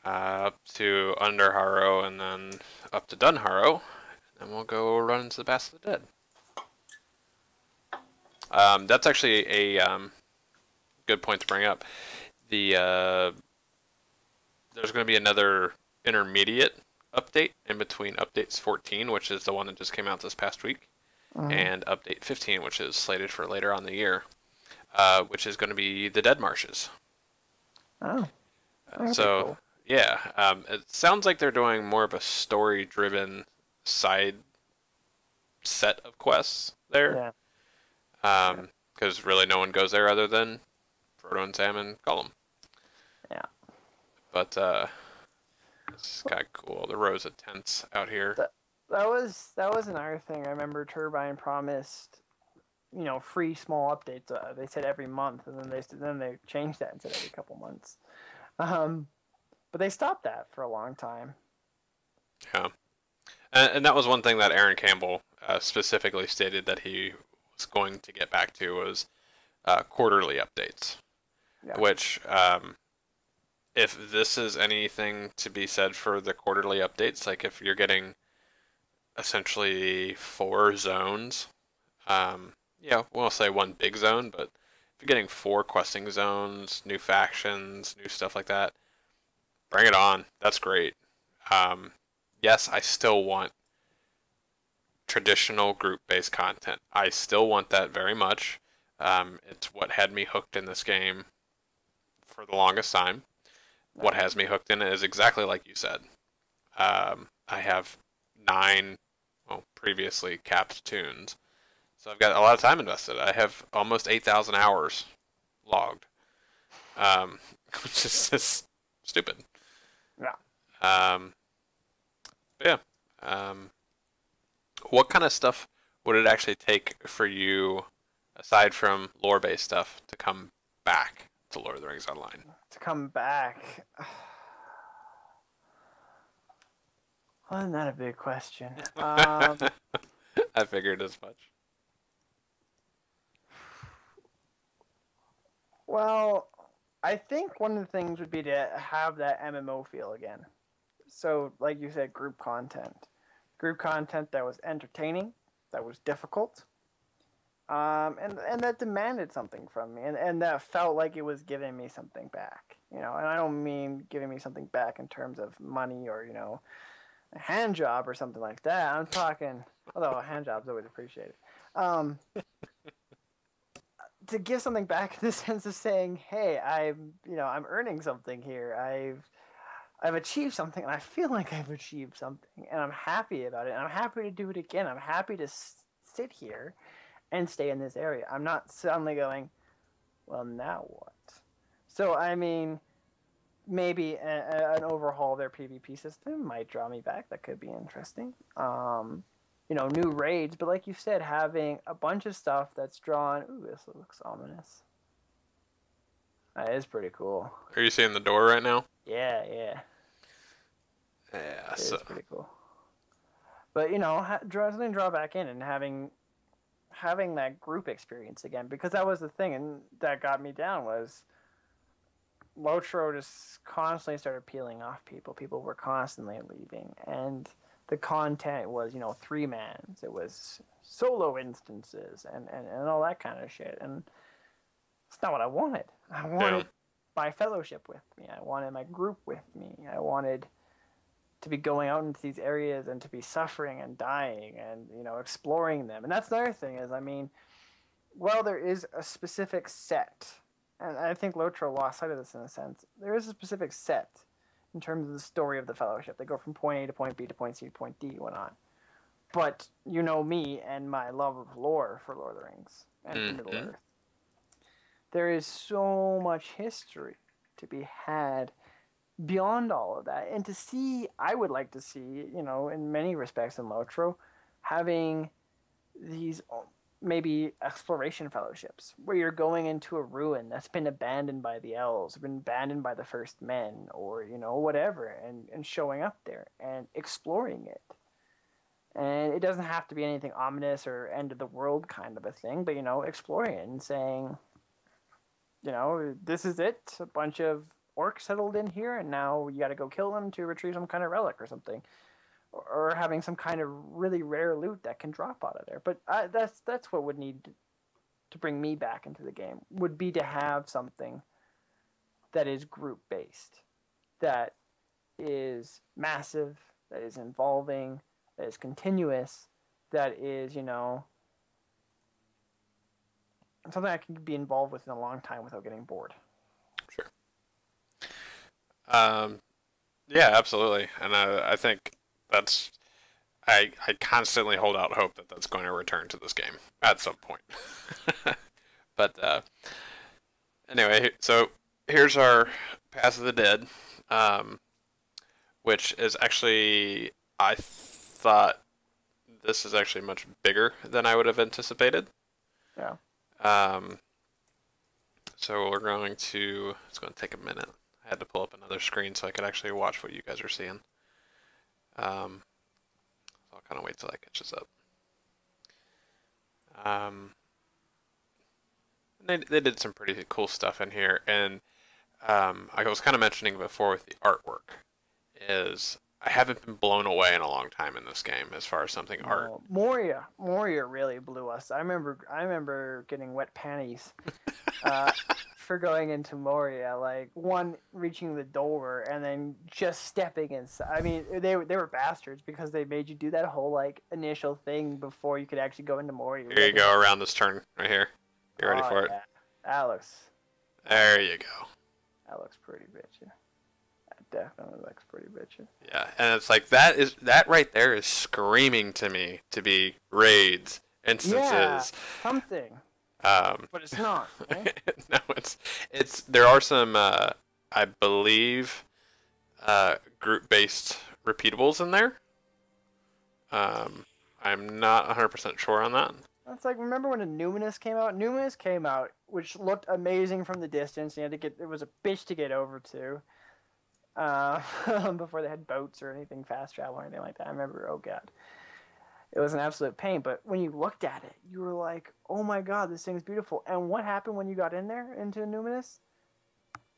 up to Underharrow and then up to Dunharrow, and we'll go run into the Pass of the Dead. That's actually a good point to bring up. There's going to be another intermediate update in between updates 14, which is the one that just came out this past week, and update 15, which is slated for later on in the year, which is going to be the Dead Marshes. Oh, so cool. Yeah, it sounds like they're doing more of a story-driven side set of quests there. Yeah. Because really no one goes there other than Frodo and Sam and Gollum. Yeah. But it's kind of cool. The rows of tents out here. That was another thing. I remember Turbine promised, free small updates. They said every month, and then they changed that and said every couple months. But they stopped that for a long time. Yeah, and that was one thing that Aaron Campbell specifically stated that he was going to get back to was quarterly updates. Yeah. Which, if this is anything to be said for the quarterly updates, like if you're getting essentially 4 zones, we'll say one big zone, but if you're getting 4 questing zones, new factions, new stuff like that, bring it on. That's great. Yes, I still want traditional group-based content. I still want that very much. It's what had me hooked in this game for the longest time. What has me hooked in it is exactly like you said. I have 9, previously capped tunes. So I've got a lot of time invested. I have almost 8,000 hours logged. Which is just stupid. Yeah. What kind of stuff would it actually take for you, aside from lore-based stuff, to come back to Lord of the Rings Online? To come back? Wasn't that a big question? I figured as much. Well, I think one of the things would be to have that MMO feel again. So, like you said, group content that was entertaining, that was difficult, and that demanded something from me, and that felt like it was giving me something back. And I don't mean giving me something back in terms of money or a hand job or something like that. I'm talking, although a hand job's always appreciated. To give something back in the sense of saying, hey, I'm earning something here. I've achieved something, and I feel like I've achieved something, and I'm happy about it, and I'm happy to do it again. I'm happy to sit here and stay in this area. I'm not suddenly going, well, now what? So, I mean, maybe an overhaul of their PvP system might draw me back. That could be interesting. New raids, but like you said, having a bunch of stuff that's drawn. Ooh, this looks ominous. That is pretty cool. Are you seeing the door right now? Yeah. Yeah, It's pretty cool. But something draw back in and having that group experience again, because that was the thing, and that got me down was Lotro just constantly started peeling off people. People were constantly leaving, and the content was 3-mans. It was solo instances and all that kind of shit, and it's not what I wanted. I wanted my fellowship with me. I wanted my group with me. I wanted to be going out into these areas and to be suffering and dying and exploring them. And that's another thing is, there is a specific set, and I think Lotro lost sight of this in a sense. There is a specific set in terms of the story of the Fellowship. They go from point A to point B to point C to point D, whatnot. But me and my love of lore for Lord of the Rings and Middle Earth. There is so much history to be had beyond all of that. And I would like to see, in many respects in Lotro, having these maybe exploration fellowships where you're going into a ruin that's been abandoned by the elves, been abandoned by the first men, or whatever, and showing up there and exploring it. And it doesn't have to be anything ominous or end of the world kind of a thing, but exploring it and saying, you know, this is it. A bunch of orcs settled in here, and now you got to go kill them to retrieve some kind of relic or something, or having some kind of really rare loot that can drop out of there. But that's what would need to bring me back into the game, would be to have something that is group based, that is massive, that is involving, that is continuous, that is, you know, something I can be involved with in a long time without getting bored. Sure. Um, yeah, absolutely. And I think that's I constantly hold out hope that that's going to return to this game at some point. But anyway, so here's our Path of the Dead, um, which is actually, I thought this is actually much bigger than I would have anticipated. Yeah. So we're going to, it's going to take a minute. I had to pull up another screen so I could actually watch what you guys are seeing. So I'll kind of wait till that catches up. They did some pretty cool stuff in here, and I was kind of mentioning before with the artwork, is I haven't been blown away in a long time in this game as far as something art. Moria really blew us. I remember getting wet panties for going into Moria, like one reaching the door and then just stepping inside. I mean, they were bastards because they made you do that whole like initial thing before you could actually go into Moria. Here you go, around this turn right here. You ready for it? Alex. There you go. That looks pretty bitchy. That definitely looks pretty bitchy. Yeah, and it's like that right there is screaming to me to be raids instances. Yeah, something. But it's not. Right? No, it's there are some I believe group-based repeatables in there. I'm not 100% sure on that. That's like, remember when the Numinous came out? Numinous came out, which looked amazing from the distance. You had to get, it was a bitch to get over to. Before they had boats or anything fast travel or anything like that. I remember, oh god, it was an absolute pain. But when you looked at it, you were like, oh my god, this thing's beautiful. And what happened when you got in there into Numinous?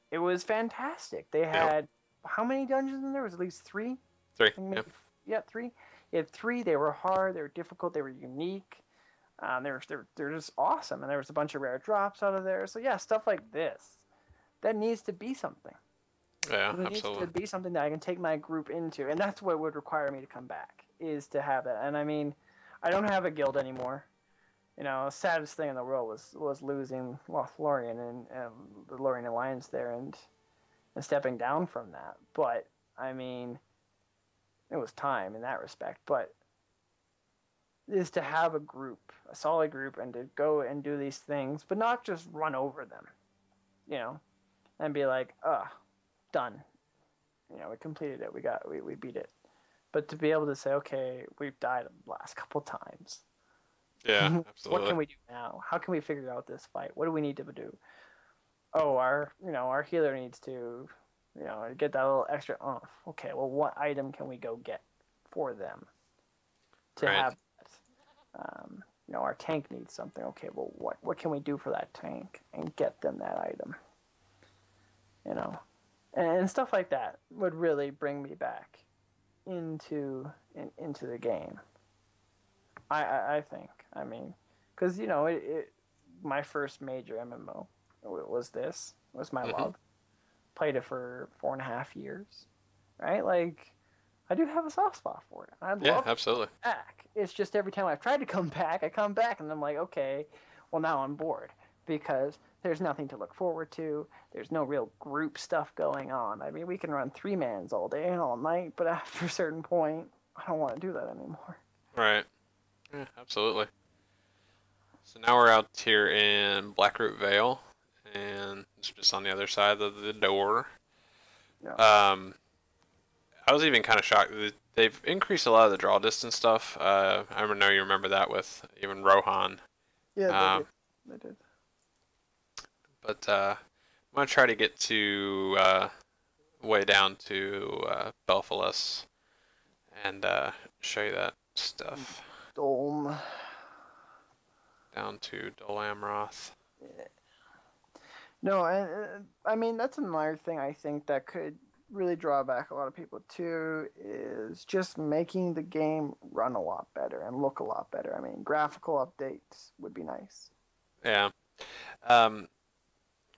It was fantastic. They had how many dungeons in there? It was at least three. Yeah, three. You had three. They were hard. They were difficult. They were unique. They're just awesome. And there was a bunch of rare drops out of there. So yeah, stuff like this, that needs to be something. Yeah, it absolutely. needs to be something that I can take my group into, and that's what would require me to come back, is to have that. And I mean, I don't have a guild anymore. You know, the saddest thing in the world was losing Lothlorien and the Lorien Alliance there and stepping down from that. But I mean, it was time in that respect. But is to have a group, a solid group, and to go and do these things, but not just run over them, you know, and be like, done. You know, we completed it. We beat it. But to be able to say, okay, we've died the last couple times. Yeah, absolutely. What can we do now? How can we figure out this fight? What do we need to do? Oh, our healer needs to, get that little extra oomph. Okay, well, what item can we go get for them to have that? Our tank needs something. Okay, well, what can we do for that tank and get them that item? And stuff like that would really bring me back into the game. I think. I mean, because my first major MMO was this. Was my love. Played it for 4.5 years, right? Like, I do have a soft spot for it. I'd love absolutely. to come back. It's just every time I've tried to come back, I come back and I'm like, okay, well now I'm bored because there's nothing to look forward to. There's no real group stuff going on. I mean, we can run 3-mans all day and all night, but after a certain point, I don't want to do that anymore. Right. Yeah, absolutely. So now we're out here in Blackroot Vale, and it's just on the other side of the door. Yeah. I was even kind of shocked. They've increased a lot of the draw distance stuff. I know you remember that with even Rohan. Yeah, they did. But I'm going to try to get to way down to Belfalis and show you that stuff. Dolm. Down to Dol Amroth. Yeah. No, and I mean that's another thing I think that could really draw back a lot of people too is just making the game run a lot better and look a lot better. I mean, graphical updates would be nice. Yeah. Um,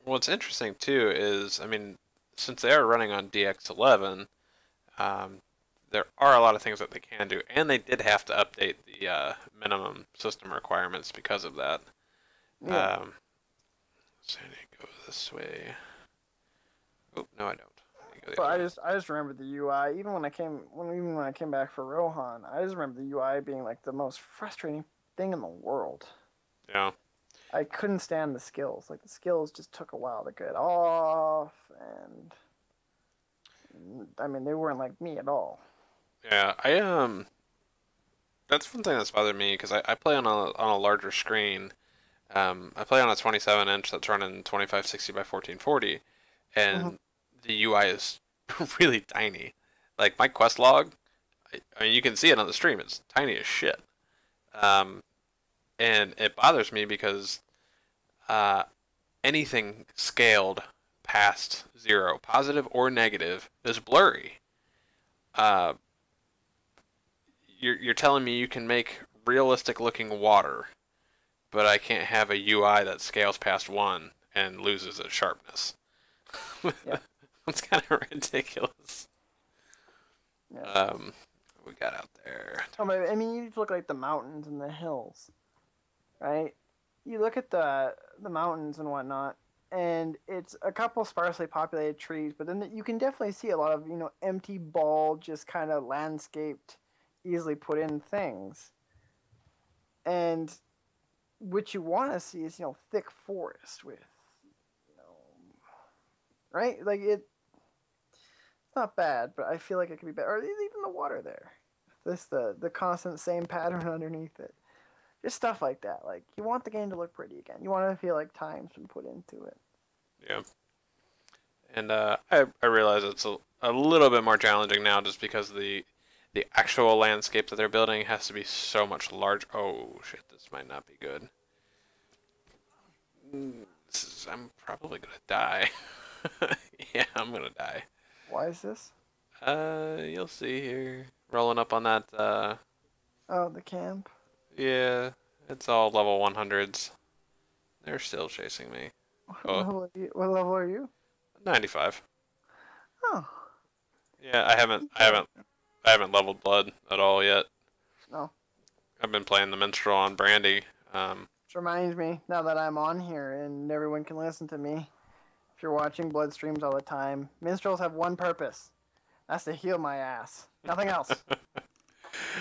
what's interesting too is, I mean, since they are running on DX11, um, there are a lot of things that they can do, and they did have to update the minimum system requirements because of that. Yeah. Um, so I need to go this way. Oh, no, I don't. I need to go the But other way. I just remember the UI even when I came back for Rohan, I just remember the UI being like the most frustrating thing in the world. Yeah. I couldn't stand the skills. Like the skills just took a while to get off, and I mean they weren't like me at all. Yeah, that's one thing that's bothered me because I play on a larger screen. I play on a 27 inch that's running 2560 by 1440, Mm-hmm. and the UI is really tiny. Like my quest log, I mean, you can see it on the stream. It's tiny as shit. Um, and it bothers me because uh, anything scaled past zero, positive or negative, is blurry. Uh, you're telling me you can make realistic looking water, but I can't have a UI that scales past one and loses its sharpness. Yeah, That's kind of ridiculous. yeah. Um, we got out there. Oh, but I mean, you look like the mountains and the hills, right? You look at the mountains and whatnot, and it's a couple sparsely populated trees, but then you can definitely see a lot of empty, bald, just kind of landscaped, easily put in things. And what you want to see is thick forest with you know right like it's not bad, but I feel like it could be better. Or even the water there, the constant same pattern underneath it. Just stuff like that. Like you want the game to look pretty again. You want to feel like time's been put into it. Yeah, and I realize it's a little bit more challenging now just because the actual landscape that they're building has to be so much larger. Oh shit, this might not be good. I'm probably gonna die. Yeah, I'm gonna die. Why is this? You'll see here. Rolling up on that, Oh, the camp. yeah, it's all level 100s. They're still chasing me. Oh, What level are you? 95. Oh, Yeah, I haven't leveled Blood at all yet. no. I've been playing the Minstrel on Brandy. Which reminds me, now that I'm on here and everyone can listen to me, if you're watching blood streams all the time, minstrels have one purpose. That's to heal my ass. Nothing else.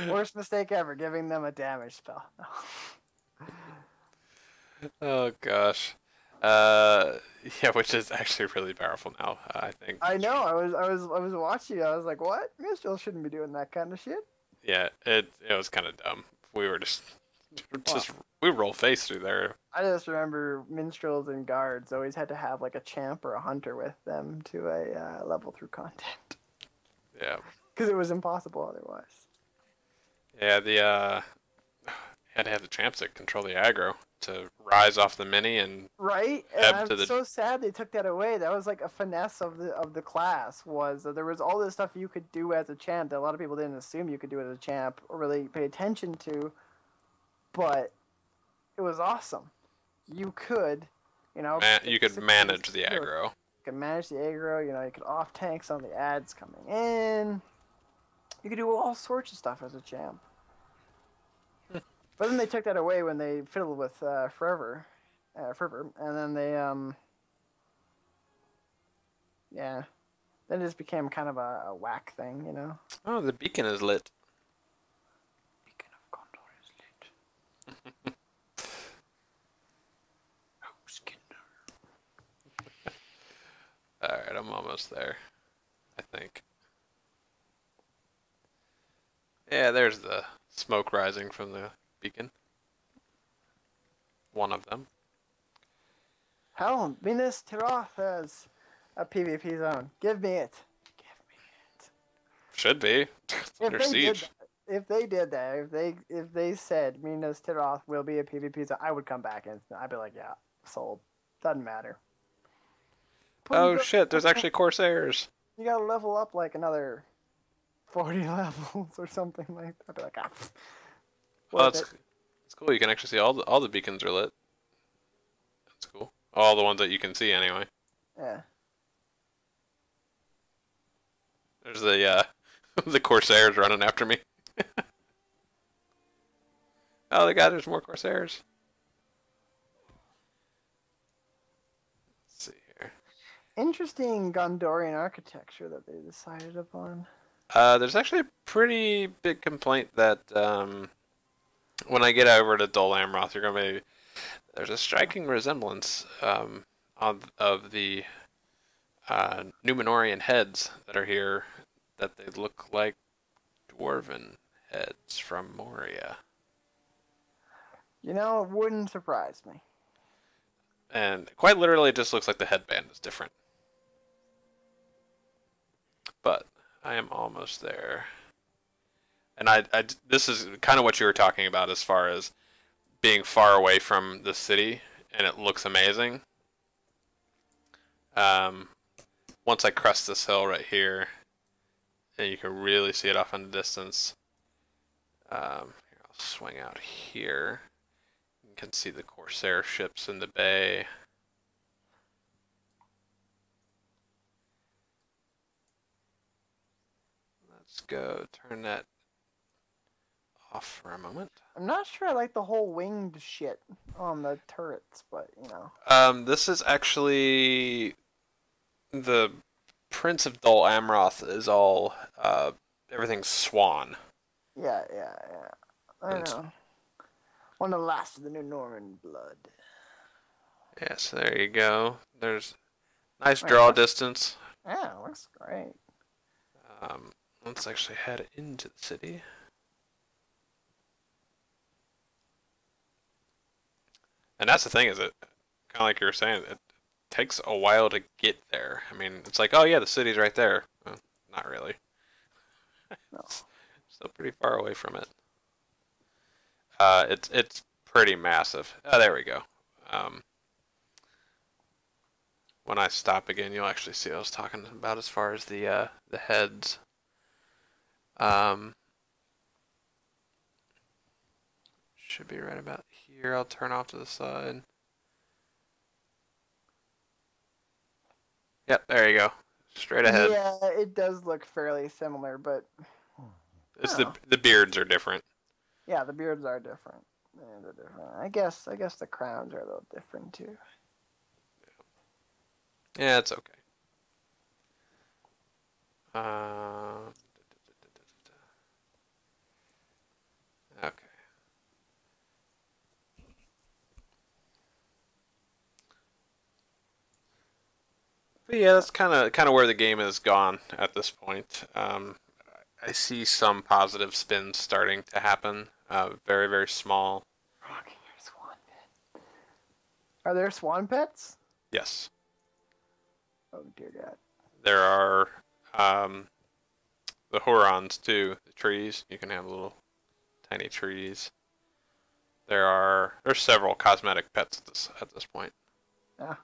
Worst mistake ever, giving them a damage spell. Oh gosh. Uh, yeah, which is actually really powerful now. I think. I know. I was watching. I was like, what? Minstrels shouldn't be doing that kind of shit. Yeah, it was kind of dumb. We were just Well, just we roll face through there. I just remember minstrels and guards always had to have like a champ or a hunter with them to a level through content Yeah, because it was impossible otherwise. yeah. The had to have the champs that control the aggro to rise off the mini and Right, and ebb I'm to the. so sad they took that away. That was like a finesse of the class was that there was all this stuff you could do as a champ that a lot of people didn't assume you could do as a champ or really pay attention to, but it was awesome. You could, You could manage the you aggro. could manage the aggro. You could off tank some of the ads coming in. You could do all sorts of stuff as a champ. But then they took that away when they fiddled with Fervor, and then they yeah, then it just became kind of a whack thing. Oh, the beacon is lit. Beacon of Gondor is lit. Oh, Skinder. All right, I'm almost there. I think. Yeah, there's the smoke rising from the beacon. One of them. Hell, Minas Tirith has a PvP zone. Give me it. Give me it. Should be. If Under they did, siege. if they did that, if they said Minas Tirith will be a PvP zone, I would come back and I'd be like, yeah, sold. Doesn't matter. Oh shit, there's actually Corsairs. You gotta level up like another 40 levels or something like that. I'd be like, Oh, worth it. it's cool. You can actually see all the beacons are lit. That's cool. All the ones that you can see anyway. Yeah. There's the the Corsairs running after me. Oh, there's more Corsairs. Let's see here. Interesting Gondorian architecture that they decided upon. There's actually a pretty big complaint that when I get over to Dol Amroth, there's a striking resemblance of the Numenorian heads that are here, that they look like dwarven heads from Moria. You know, it wouldn't surprise me. And quite literally, it just looks like the headband is different. But I am almost there. And this is kind of what you were talking about as far as being far away from the city, and it looks amazing. Once I crest this hill right here, and you can really see it off in the distance. Here, I'll swing out here. You can see the Corsair ships in the bay. Let's go turn that off for a moment. I'm not sure I like the whole winged shit on the turrets, but you know. This is actually the Prince of Dol Amroth is all everything's swan. Yeah. I know. One of the last of the new Norman blood. Yes, there you go. There's nice draw distance. Yeah, looks great. Let's actually head into the city. And that's the thing, is it kind of like you were saying, it takes a while to get there. I mean, it's like, oh yeah, the city's right there. Well, not really. No. Still pretty far away from it. It's pretty massive. Oh, there we go. When I stop again, you'll actually see what I was talking about as far as the heads. Should be right about here. I'll turn off to the side. Yep, there you go. Straight ahead. Yeah, it does look fairly similar, but It's the beards are different. yeah, the beards are different. Yeah, they're different. I guess the crowns are a little different too. Yeah, it's okay. Okay. But yeah, that's kind of where the game has gone at this point. I see some positive spins starting to happen. Very, very small. Rocking your swan pet. Are there swan pets? Yes. Oh dear God. There are the Hurons too. The trees. You can have little tiny trees. There's several cosmetic pets at this point. Yeah.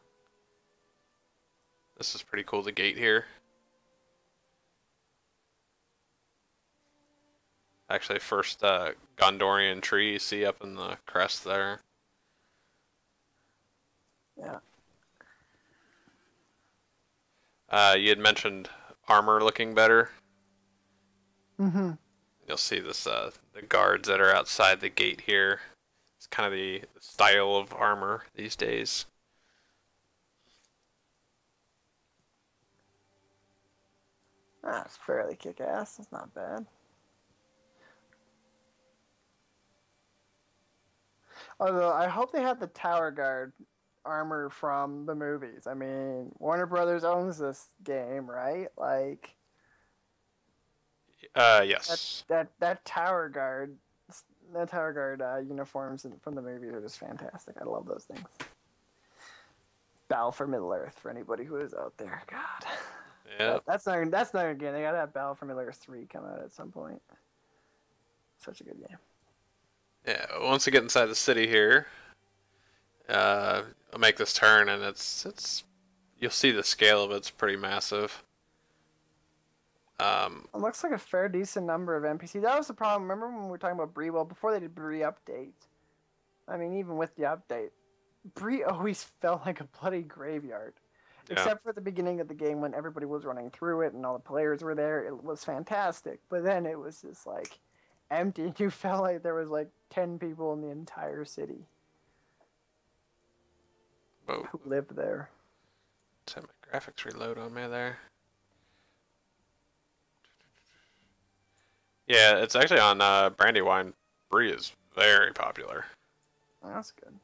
This is pretty cool. The gate here. Actually, first Gondorian tree you see up in the crest there. Yeah. You had mentioned armor looking better. Mm-hmm. You'll see this the guards that are outside the gate here. It's kind of the style of armor these days. That's fairly kick-ass. That's not bad. Although I hope they have the tower guard armor from the movies. I mean, Warner Brothers owns this game, right? Like, Yes. that tower guard, uniforms from the movies are just fantastic. I love those things. Battle for Middle Earth for anybody who is out there. God. Yeah. That's not a game. They gotta have Battle for Middle Earth 3 come out at some point. Such a good game. Yeah. Once you get inside the city here, I'll make this turn, and you'll see the scale of it's pretty massive. It looks like a fair decent number of NPCs. That was the problem. Remember when we were talking about Bree? Well, before they did Bree update, I mean, even with the update, Bree always felt like a bloody graveyard. Yeah. Except for at the beginning of the game when everybody was running through it and all the players were there. It was fantastic. But then it was just like empty. You felt like there was like 10 people in the entire city Whoa. who lived there. Let's have my graphics reload on me there. Yeah, it's actually on Brandywine. Bree is very popular. Oh, that's good.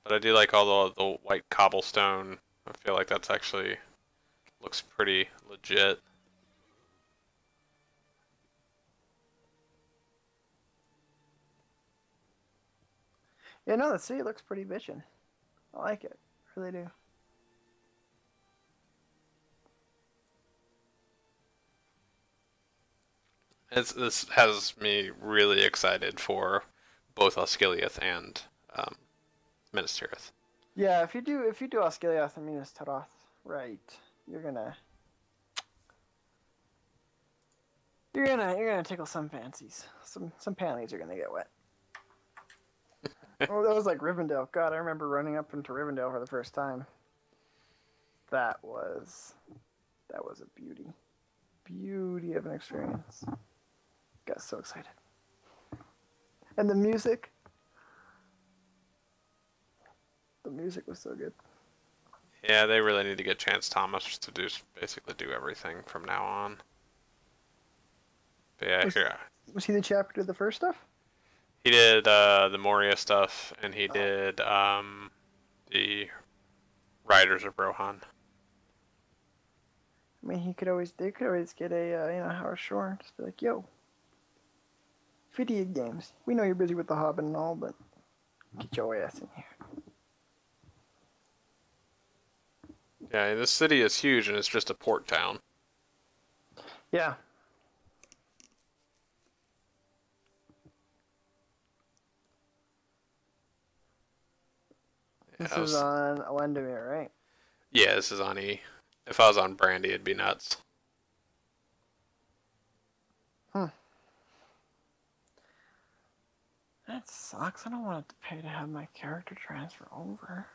But I do like all the white cobblestone. I feel like that's actually looks pretty legit. Yeah, no, the city looks pretty bitchin'. I like it. I really do. This has me really excited for both Osgiliath and Minas Tirith. Yeah, if you do Osgiliath and Minas Tirith, right, you're gonna tickle some fancies. Some panties are gonna get wet. Oh, that was like Rivendell. God, I remember running up into Rivendell for the first time. That was a beauty of an experience. Got so excited. And the music was so good. Yeah, they really need to get Chance Thomas to basically do everything from now on. But yeah, Was he the chap who did the first stuff? he did the Moria stuff, and he did the Riders of Rohan. I mean, they could always get a Howard Shore, just be like, yo, video games. We know you're busy with The Hobbit and all, but get your ass in here. Yeah, this city is huge, and it's just a port town. Yeah. This is on Elendemir, right? Yeah, this is on E. If I was on Brandy, it'd be nuts. That sucks. I don't want to pay to have my character transfer over.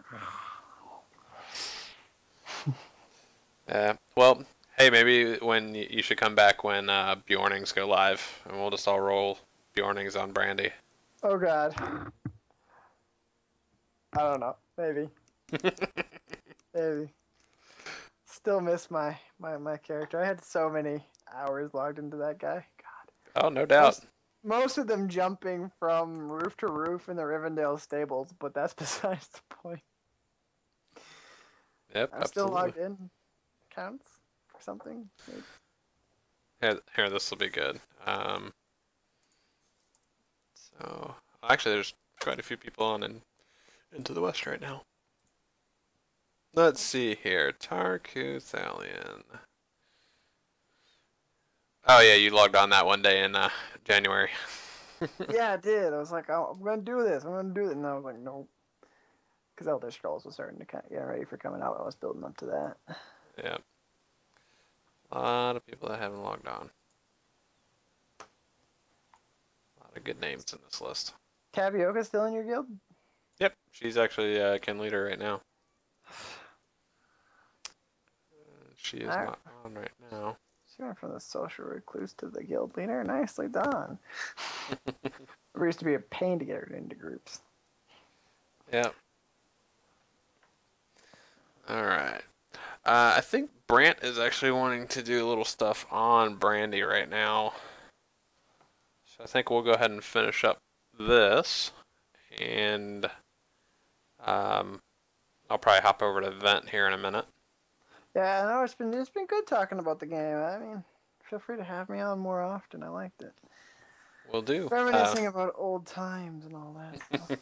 Yeah. Well, hey, maybe when you should come back when Bjornings go live, and we'll just all roll Bjornings on Brandy. Oh God. I don't know. Maybe. Maybe. Still miss my character. I had so many hours logged into that guy. God. Oh, no doubt. Most of them jumping from roof to roof in the Rivendell stables, but that's besides the point. Yep, I'm still logged in. Counts for something. Maybe. Here, this will be good. So, actually, there's quite a few people on into the west right now. Let's see here. Cuthalion. Oh yeah, you logged on that one day in January. Yeah, I did. I was like, oh, I'm going to do this. And I was like, nope. Because Elder Scrolls was starting to get ready for coming out. I was building up to that. Yeah. A lot of people that haven't logged on. A lot of good names in this list. Tapioca still in your guild? Yep, she's actually Ken leader right now. She is not on right now. She went from the social recluse to the guild leader. Nicely done. It used to be a pain to get her into groups. Yep. Alright. I think Brant is actually wanting to do a little stuff on Brandy right now. So I think we'll go ahead and finish up this. And I'll probably hop over to Vent here in a minute. Yeah, no, it's been good talking about the game. I mean, feel free to have me on more often. I liked it. Will do. Reminiscing about old times and all that stuff.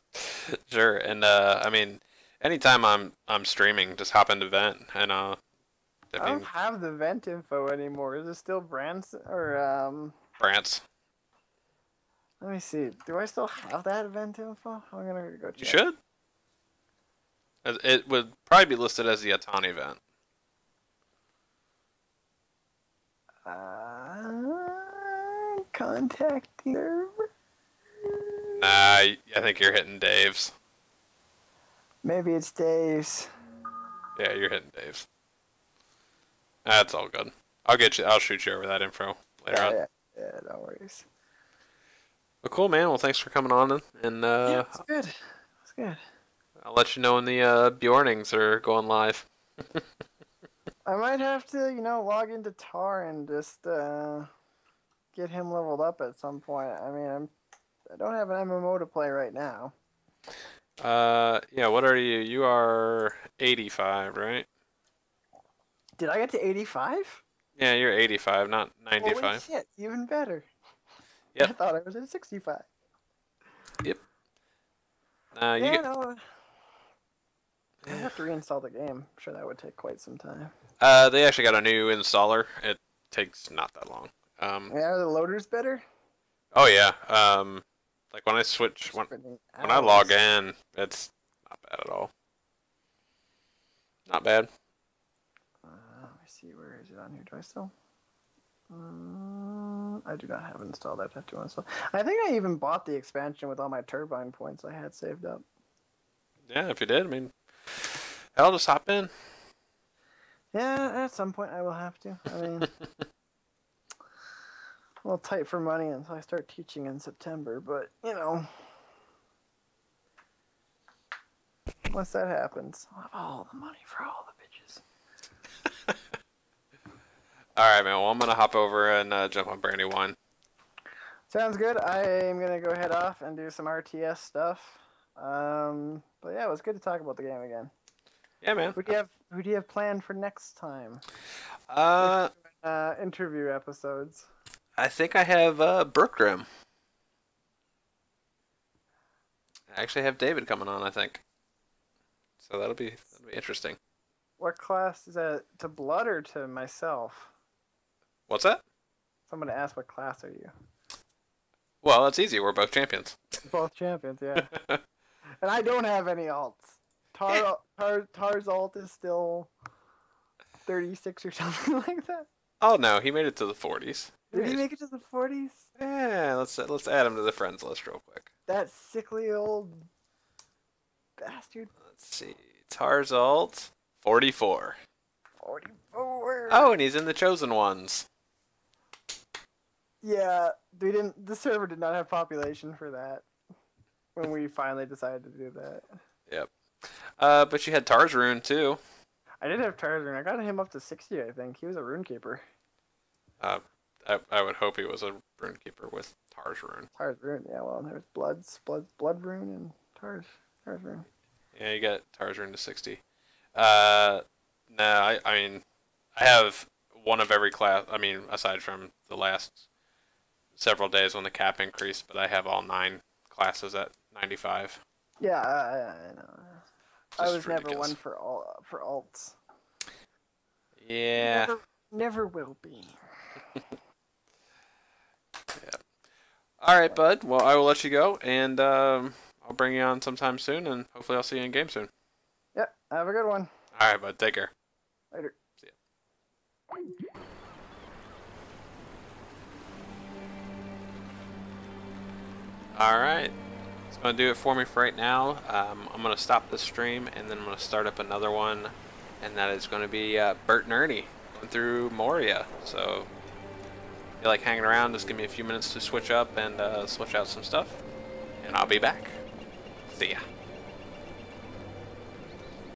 Sure, and I mean, anytime I'm streaming, just hop into Vent, and I don't have the Vent info anymore. Is it still Brant's or Brant's? Let me see. Do I still have that Vent info? I'm gonna go check. You should. It would probably be listed as the Atan event. Contacting server? Nah, I think you're hitting Dave's. Maybe it's Dave's. Yeah, you're hitting Dave's. That's all good. I'll shoot you over that info later on. Yeah, no worries. Well, cool, man. Well, thanks for coming on, and Yeah, it's good. It's good. I'll let you know when the Bjornings are going live. I might have to, log into Tar and just get him leveled up at some point. I mean, I don't have an MMO to play right now. Yeah. What are you? You are 85, right? Did I get to 85? Yeah, you're 85, not 95. Holy shit, even better. Yep. I thought I was at 65. Yep. No. I have to reinstall the game. I'm sure that would take quite some time. They actually got a new installer. It takes not that long. Yeah, are the loaders better? Oh yeah. Like when I switch, when I log in, it's not bad at all. Not bad. Let me see, where is it on here? Do I still? I do not have it installed. I'd have to install. I think I even bought the expansion with all my turbine points I had saved up. Yeah, if you did, I mean, I'll just hop in. Yeah, at some point I will have to. I mean, a little tight for money until I start teaching in September, but once that happens, I'll have all the money for all the bitches. Alright, man. Well, I'm going to hop over and jump on Brandy 1. Sounds good. I am going to go head off and do some RTS stuff. But yeah, it was good to talk about the game again. Yeah, man. Who do you have planned for next time? Interview episodes. I think I have Brookgrim. I actually have David coming on, I think. So that'll be interesting. What class is that? To Blood or to myself? What's that? Someone asked, what class are you? Well, that's easy. We're both champions. Both champions, yeah. And I don't have any alts. Tar's alt is still 36 or something like that. Oh no, he made it to the 40s. Did he make it to the 40s? Yeah, let's add him to the friends list real quick. That sickly old bastard. Let's see. Tarzalt, 44. 44. Oh, and he's in the Chosen Ones. Yeah, the server did not have population for that when we finally decided to do that. Yep. But you had Tar's Rune too. I did have Tar's Rune. I got him up to 60, I think. He was a rune keeper. I would hope he was a rune keeper with Tar's Rune. Tar's Rune, yeah. Well, there's Blood Rune and Tar's Rune. Yeah, you got Tar's Rune to 60. No, I mean, I have one of every class. I mean, aside from the last several days when the cap increased, but I have all 9 classes at 95. Yeah, I know. I was ridiculous. never one for alts. Yeah. Never will be. Yeah. All right, bud. Well, I will let you go, and I'll bring you on sometime soon, and hopefully I'll see you in game soon. Yep. Have a good one. All right, bud. Take care. Later. See ya. All right. It's going to do it for me for right now. I'm going to stop the stream, and then I'm going to start up another one, and that is going to be Bert and Ernie going through Moria. So if you like hanging around, just give me a few minutes to switch up and switch out some stuff, and I'll be back. See ya.